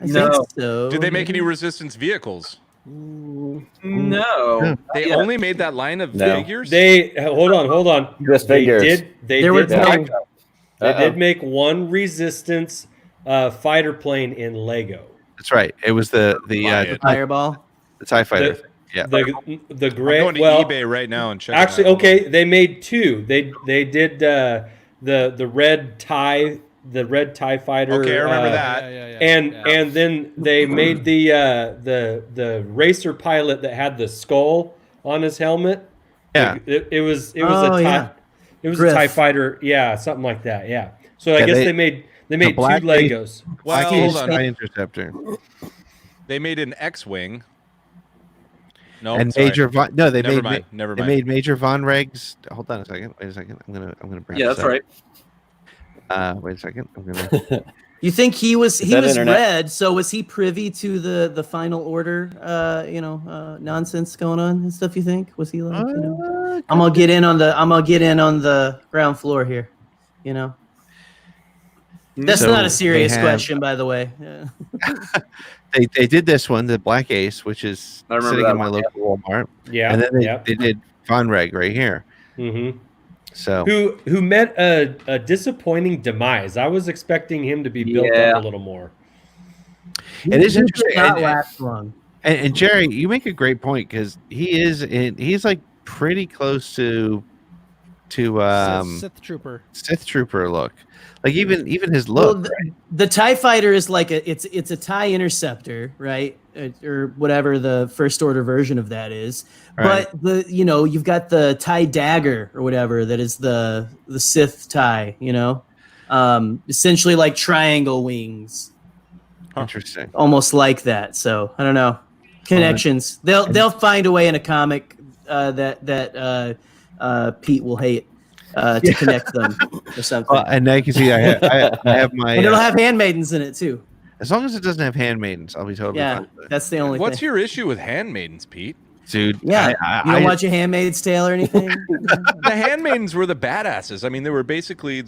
I think so. Did they make any Resistance vehicles? No. They only made that line of figures? They hold on. Just figures. They did make one Resistance fighter plane in Lego. That's right. It was the Fireball. The TIE fighter. The I'm gray. going to eBay right now and check. Actually, okay, they made two. They did the red TIE. The red TIE fighter. Okay, I remember that. And then they made the racer pilot that had the skull on his helmet. Yeah, it was a TIE fighter. Yeah, something like that. Yeah. So I guess they made two Legos. Well, hold on. TIE Interceptor. They made an X-wing. No, and sorry. Major Von. No, they Never made mind. Never they mind. made Major Von Regs. Hold on a second. Wait a second. I'm gonna bring. Yeah, that's right. Wait a second. I'm gonna. You think he was internet? red? So was he privy to the final order? Nonsense going on and stuff. You think was he like? I'm gonna get in on the ground floor here. You know. That's So not a serious question, by the way. Yeah. They did this one, the Black Ace, which is I remember sitting that in my one, local Walmart. Yeah, and then they did Von Reg right here. Mm-hmm. So who met a disappointing demise. I was expecting him to be built up a little more. It is interesting. Not last long. And Jerry, you make a great point because he's like pretty close to Sith Trooper. Sith Trooper look. Like even his look. Well, the TIE fighter is like it's a TIE interceptor, right? Or whatever the first order version of that is. Right. But you've got the TIE dagger or whatever that is the Sith TIE, essentially like triangle wings. Interesting. Almost like that. So I don't know. Connections. They'll find a way in a comic that Pete will hate. To connect them or something. And now you can see I have my. And it'll have handmaidens in it too. As long as it doesn't have handmaidens, I'll be totally fine with it. That's the only What's thing. your issue with handmaidens, Pete? Dude, Yeah, you don't watch a Handmaid's Tale or anything? The handmaidens were the badasses. I mean, they were basically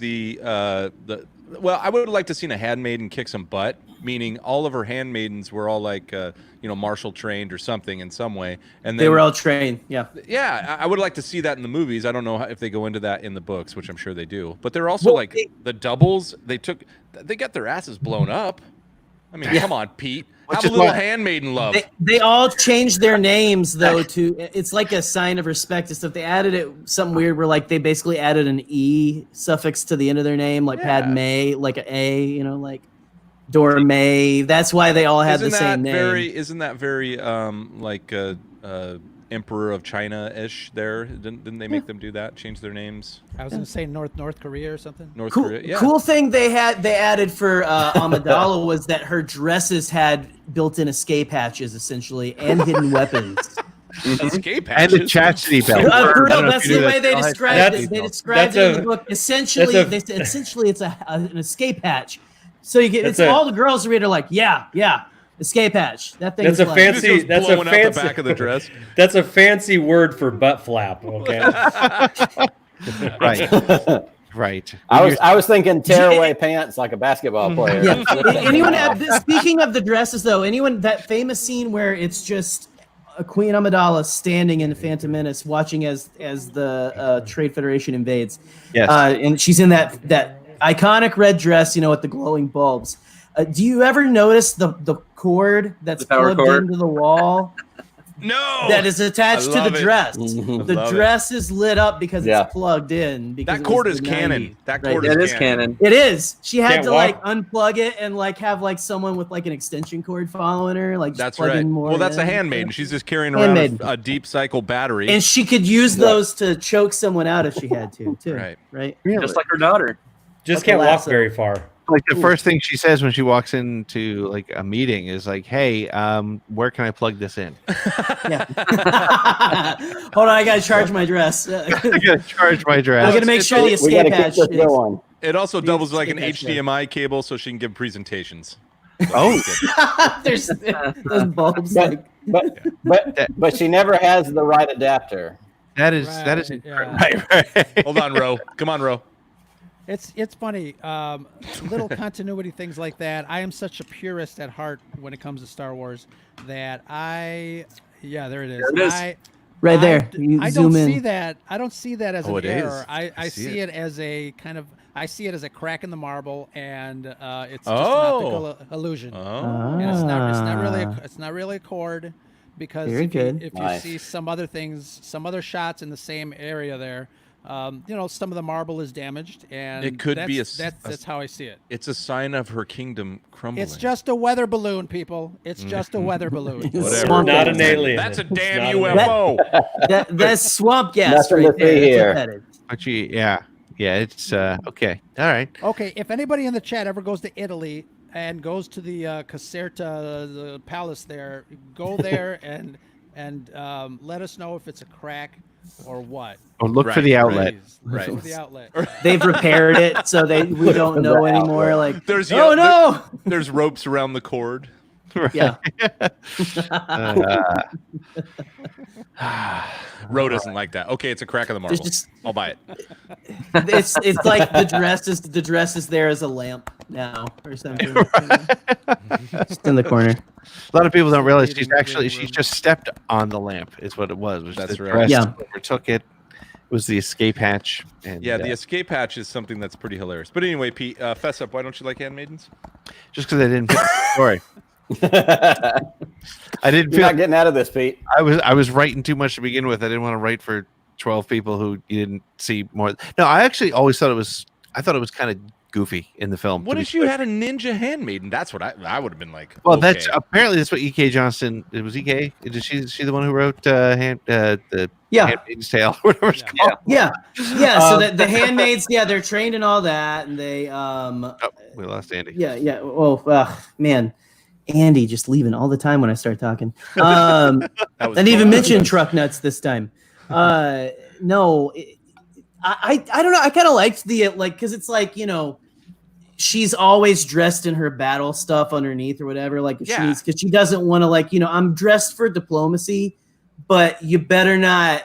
well, I would have liked to seen a handmaiden kick some butt, meaning all of her handmaidens were all like, martial trained or something in some way. And they were all trained. Yeah. Yeah. I would like to see that in the movies. I don't know if they go into that in the books, which I'm sure they do, but they're also the doubles. They got their asses blown up. I mean, come on, Pete. Have a little handmaiden love. They all changed their names though it's like a sign of respect and stuff. They added something weird where like they basically added an E suffix to the end of their name, like Padme, like an A, like Dorme. That's why they all had the same name. Isn't that very like Emperor of China-ish there? Didn't they make them do that? Change their names? I was going to say North Korea or something. Korea, yeah. Cool thing they added for Amidala was that her dresses had built-in escape hatches, essentially, and hidden weapons. Escape hatches? And the chastity belt. That's the way they described it. They described it in the book. Essentially, it's an escape hatch. So you get all the girls read are like, yeah. Escape hatch. That thing. That's a fancy. That's a fancy. The back of the dress. That's a fancy word for butt flap. Okay. Right. I was thinking tearaway pants like a basketball player. Yeah. Speaking of the dresses, though, that famous scene where it's just Queen Amidala standing in the Phantom Menace, watching as the Trade Federation invades. Yes. And she's in that iconic red dress, with the glowing bulbs. Do you ever notice the cord that's plugged into the wall? No, that is attached to the dress. Mm-hmm. The dress is lit up because it's plugged in. Because that cord is canon. That cord is canon. It is. She had to unplug it and have someone with an extension cord following her. That's right. Well, that's a handmaiden. She's just carrying around a deep cycle battery, and she could use those to choke someone out if she had to. Too. Right. Really? Just like her daughter. Just can't walk very far. Like the first thing she says when she walks into a meeting is like, "Hey, where can I plug this in?" Yeah. Hold on, I gotta charge my dress. I gotta charge my dress. I'm gonna make sure the escape hatch. It also doubles like an HDMI cable, so she can give presentations. There's those bulbs. But she never has the right adapter. That is right. Hold on, Ro. Come on, Ro. It's funny, little continuity things like that. I am such a purist at heart when it comes to Star Wars that there it is. There it is. Right there. I don't see that. I don't see that as an error. Is. I see it as a kind of. I see it as a crack in the marble, and it's just an optical illusion. And it's not really a cord, because if you see some other things, some other shots in the same area there. Some of the marble is damaged, and it could be that's how I see it. It's a sign of her kingdom crumbling. It's just a weather balloon, people. It's just a weather balloon. Whatever. Not an alien. That's a damn UFO. That's swamp gas right there. Here. It's okay. All right. Okay, if anybody in the chat ever goes to Italy and goes to the Caserta, the palace there, go there and and let us know if it's a crack or what. Oh, look for the outlet. Look for the outlet. They've repaired it, so we don't know anymore. Outlet. Like, there's there's ropes around the cord. Right. Yeah. Ro doesn't like that. Okay, it's a crack in the marble. I'll buy it. It's like the dress is there as a lamp now or something. Just in the corner. A lot of people don't realize she just stepped on the lamp. Is what it was. That's right. Dress Yeah. overtook it. It was the escape hatch. And, yeah, the escape hatch is something that's pretty hilarious. But anyway, Pete, fess up. Why don't you like Handmaidens? Just because I didn't fit the story. I didn't You're not getting out of this, Pete. I was writing too much to begin with. I didn't want to write for 12 people who you didn't see more. No, I actually always thought it was kind of goofy in the film. What if you had a ninja handmaiden? That's what I would have been like. Well, okay. that's what E.K. Johnston. It was E.K. Is she the one who wrote the Handmaid's Tale, whatever it's called? Yeah. So that the handmaids, they're trained in all that, and they we lost Andy. Yeah. Oh, man. Andy just leaving all the time when I start talking. And even mentioned truck nuts this time. No, I don't know. I kind of liked the because it's like, she's always dressed in her battle stuff underneath or whatever. Like if she needs, because she doesn't want to I'm dressed for diplomacy, but you better not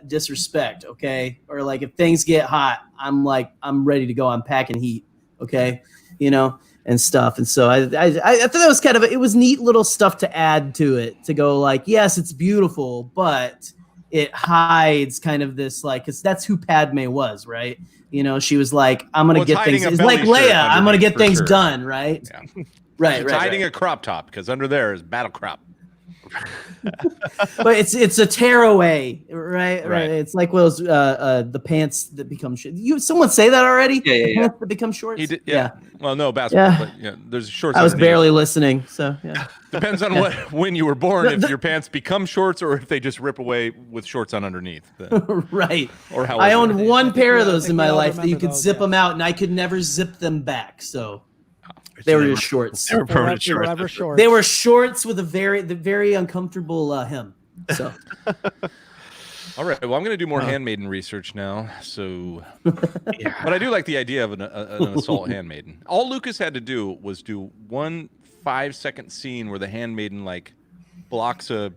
disrespect, okay? Or like if things get hot, I'm ready to go. I'm packing heat, okay? And stuff. And so I thought that was it was neat little stuff to add to it, to go yes, it's beautiful, but it hides kind of this because that's who Padme was, right? She was like, I'm going to get things. It's like Leia, I'm going to get things done, right? Yeah. Right. It's hiding a crop top because under there is battle crop. But it's a tearaway, right? It's like those the pants that become shorts. Someone say that already? Yeah. Pants that become shorts. He did, yeah. Well, no basketball, but there's shorts. I was underneath. barely listening, so yeah. Depends on when you were born, if your pants become shorts or if they just rip away with shorts on underneath. Right. Or how I owned one pair of those in my all life that you could zip them out, and I could never zip them back. So. They were just shorts. They were permanent shorts. They were shorts with the very uncomfortable hem. So, all right. Well, I'm going to do more handmaiden research now. So, but I do like the idea of an assault handmaiden. All Lucas had to do was do 1 5-second scene where the handmaiden blocks a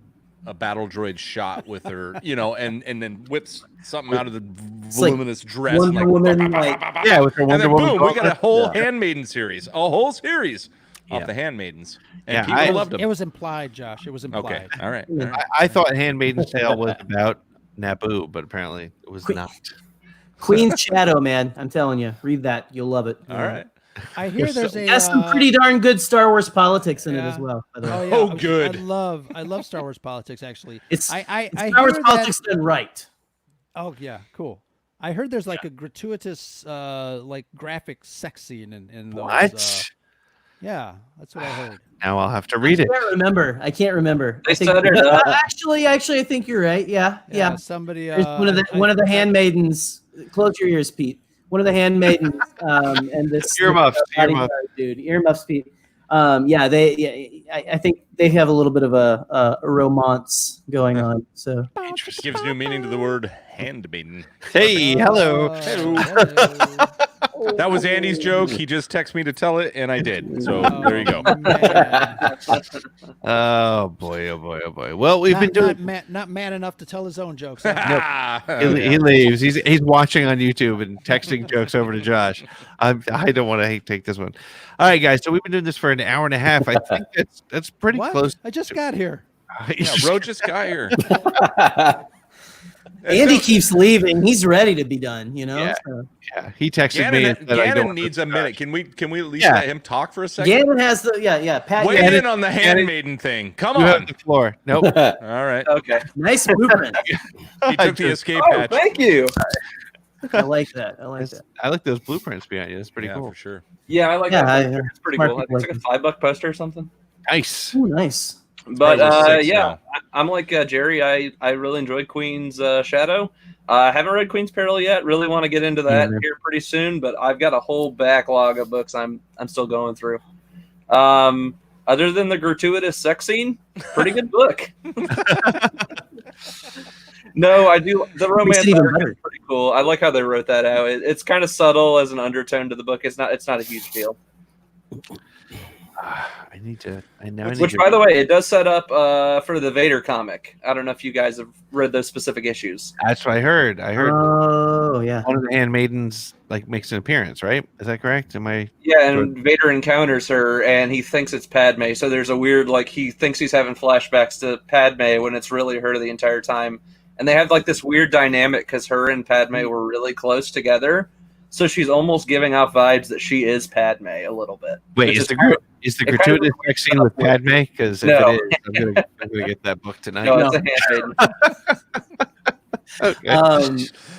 battle droid shot with her, and then whips something out of the voluminous dress. Wonder Woman, with her and Wonder then Woman. boom, we got a whole handmaiden series, of the handmaidens. And people loved them. It was implied, Josh. It was implied. Okay, all right. I thought Handmaid's Tale was about Naboo, but apparently it was not. Queen's Shadow, man. I'm telling you, read that. You'll love it. All right. I hear there's some pretty darn good Star Wars politics in it as well. By the way. Oh, yeah. Good. I love Star Wars politics. Actually, it's Star Wars politics done right. Oh yeah, cool. I heard there's a gratuitous graphic sex scene in those. What? Yeah, that's what I heard. Now I'll have to read it. I can't remember. They set it up. Actually, I think you're right. Yeah. Somebody. One of the handmaidens. Close your ears, Pete. One of the handmaidens, and this earmuffs, dude, earmuffs, Pete. I think they have a little bit of a romance going on. So gives new meaning to the word handmaiden. Hey, hello. That was Andy's joke. He just texted me to tell it, and I did. So there you go. Oh boy. Well, we've been doing not man enough to tell his own jokes. He leaves. He's watching on YouTube and texting jokes over to Josh. I don't want to take this one. All right, guys. So we've been doing this for an hour and a half. I think that's pretty close. I just got here. Ro just got here. Andy keeps leaving. He's ready to be done. Yeah. He texted me. Gannon needs a minute. Can we at least let him talk for a second? Gannon has the Pat. Weigh in on the handmaiden thing. Come on. Have the floor. Nope. All right. Okay. Nice blueprint. He took the escape hatch. Thank you. I like that. I like those blueprints behind you. That's pretty cool. For sure. Yeah, I like that. It's pretty cool. Mark It's like a $5 poster or something. Nice. Ooh, nice. But I'm like Jerry. I really enjoyed Queen's Shadow. I haven't read Queen's Peril yet. Really want to get into that here pretty soon. But I've got a whole backlog of books I'm still going through. Other than the gratuitous sex scene, pretty good book. No, I do. The romance arc is pretty cool. I like how they wrote that out. It's kind of subtle as an undertone to the book. It's not a huge deal. I need to. Which, by the way, it does set up for the Vader comic. I don't know if you guys have read those specific issues. That's what I heard. Oh yeah. One of the handmaidens makes an appearance, right? Is that correct? Am I? Yeah, and Vader encounters her, and he thinks it's Padme. So there's a weird he thinks he's having flashbacks to Padme when it's really her the entire time. And they have this weird dynamic because her and Padme were really close together. So she's almost giving off vibes that she is Padme a little bit. Wait, is the gratuitous sex scene with Padme? Because if it is, I'm gonna get that book tonight. No, it's a handmaiden.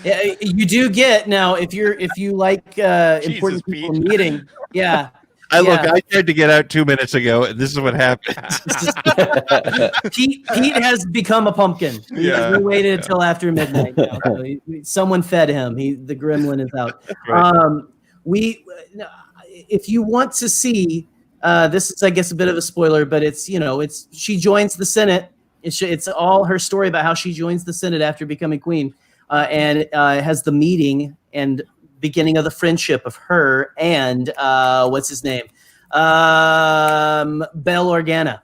Okay. You do get now if you like important people meeting. Yeah. I tried to get out 2 minutes ago, and this is what happens. Pete has become a pumpkin. Yeah. He waited until after midnight. Now, so someone fed him. The gremlin is out. Right. If you want to see, this is I guess a bit of a spoiler, but it's she joins the Senate. It's all her story about how she joins the Senate after becoming queen, and has the meeting and beginning of the friendship of her and what's his name, Bell Organa,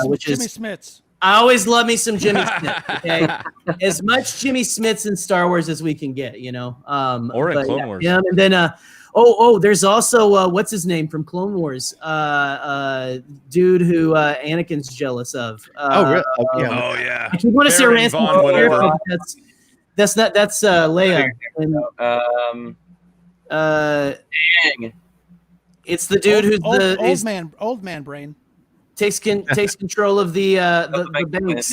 which is Jimmy Smits. I always love me some Jimmy Smits. Okay, as much Jimmy Smits in Star Wars as we can get, or in Clone Wars. Yeah, and then there's also what's his name from Clone Wars, dude who Anakin's jealous of. Really? Yeah. If you want to see a ransom, that's Leia. Dang. It's the dude who's old man brain. Takes control of the banks.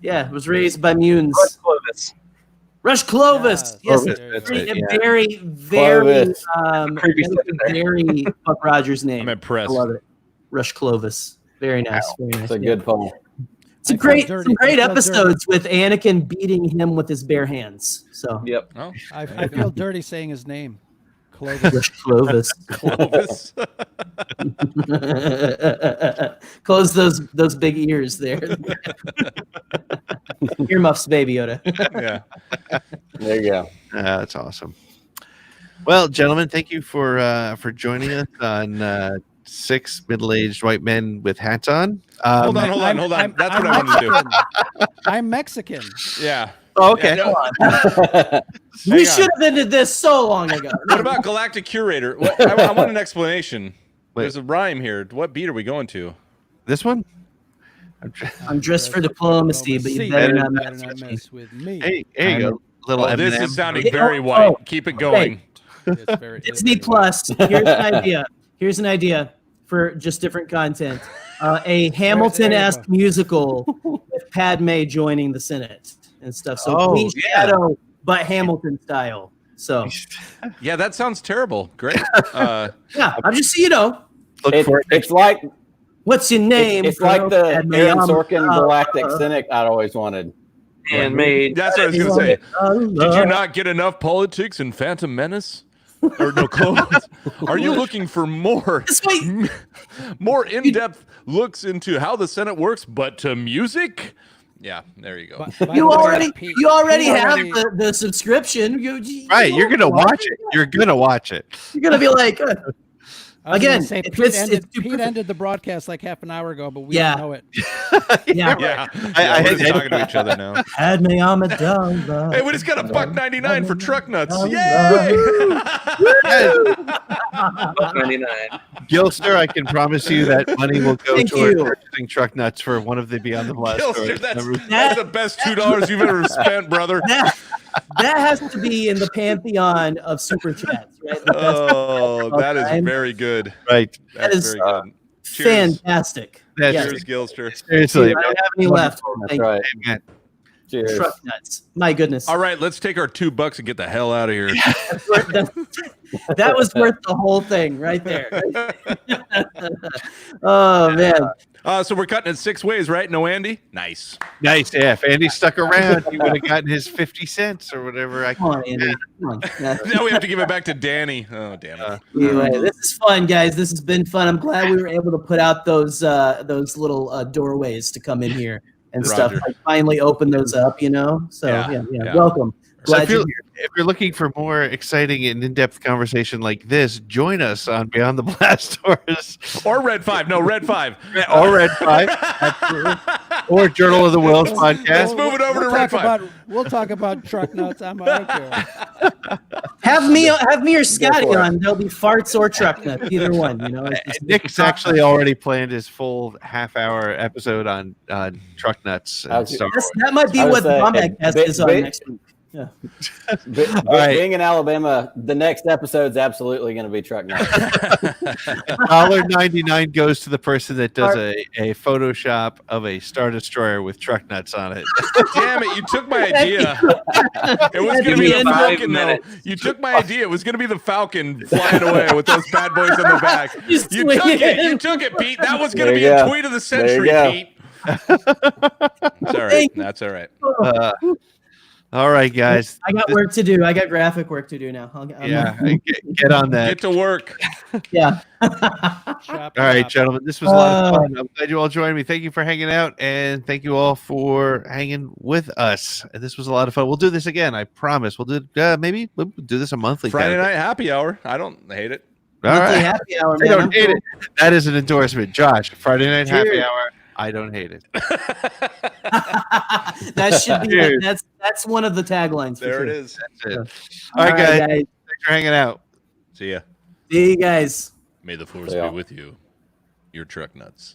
Yeah, was raised by Munes. Rush Clovis. Yes, very very Buck Rogers name. I'm impressed. I love it. Rush Clovis. Very nice. Very nice. It's a good poem. Some great episodes with Anakin beating him with his bare hands. So yep. Oh, I feel dirty saying his name. Clovis. Clovis. Clovis. Close those big ears there. Earmuffs, Baby Yoda. Yeah. There you go. That's awesome. Well, gentlemen, thank you for joining us on 6 middle-aged white men with hats on. Hold on. That's what I wanted to do. I'm Mexican. Yeah. Oh, okay. Yeah, we should have ended this so long ago. What about Galactic Curator? I want an explanation. Wait. There's a rhyme here. What beat are we going to? This one? I'm dressed for diplomacy, but you better not mess with me. Hey, there you go. Little this is sounding very white. Keep it going. Disney Plus. Here's an idea for just different content. A Hamilton-esque musical with Padme joining the Senate and stuff. So Queen Shadow, but Hamilton style. So yeah, that sounds terrible. Great. I'm just it's like what's your name? It's like the Aaron Sorkin Galactic Cynic I'd always wanted. Handmade. That's what I was going to say. Did you not get enough politics in Phantom Menace? Or no, clothes. Are you looking for more in-depth looks into how the Senate works, but to music? Yeah, there you go. You already have the subscription. You're gonna watch it. You're gonna watch it. You're gonna be like, again, Pete ended the broadcast like half an hour ago, but we don't know it. Yeah. We're talking to each other now. Padme Amidala. Hey, we just got $1.99 for truck nuts. Yay! $1.99. Gilster, I can promise you that money will go toward purchasing truck nuts for one of the Beyond the Blast. Gilster, that's the best $2 you've ever spent, brother. That has to be in the pantheon of super chats, right? That is very good. Right. That is very good. Fantastic. Cheers, Gilster. Seriously. I don't have any left. That's right. Man. Cheers. Truck nuts. My goodness. All right, let's take our $2 and get the hell out of here. That was worth the whole thing right there. Oh man. So we're cutting it 6 ways, right? No Andy? Nice. Nice. Yeah. If Andy stuck around, he would have gotten his 50 cents or whatever. Come on, Andy. Come on. Now we have to give it back to Danny. Oh, damn it. Anyway, this is fun, guys. This has been fun. I'm glad we were able to put out those little doorways to come in here and stuff. Roger. Like finally open those up, you know. So yeah. Welcome. So Glad you're here. if you're looking for more exciting and in-depth conversation like this, join us on Beyond the Blast Doors. Or Red 5. No, Red 5. Or Red 5. Absolutely. Or Journal of the World's podcast. Let's move it over to Red 5. We'll talk about truck nuts. I don't care. Have me or Scotty on. There'll be farts or truck nuts, either one. You know, Nick's actually already planned his full half-hour episode on truck nuts. And that might be what the Bombcast is on next week. Yeah. Being in Alabama, the next episode's absolutely going to be truck nuts. $1.99 goes to the person that does a Photoshop of a Star Destroyer with truck nuts on it. Damn it, you took my idea. It was going to be the Falcon, though. You took my idea. It was going to be the Falcon flying away with those bad boys on the back. You took it, Pete. That was going to be a tweet of the century, Pete. It's all right. That's all right. All right, guys. I got work to do. I got graphic work to do now. Get on that. Get to work. Yeah. All right, gentlemen. This was a lot of fun. I'm glad you all joined me. Thank you for hanging out, and thank you all for hanging with us. This was a lot of fun. We'll do this again. I promise. We'll do maybe we'll do this a monthly. Friday night happy hour. I don't hate it. All right. Happy hour, man. I don't hate it. That is an endorsement, Josh. Friday night happy hour. I don't hate it. That should be that's one of the taglines. There it is. That's it. All right, guys. Thanks for hanging out. See ya. See you guys. May the force be with you. Your truck nuts.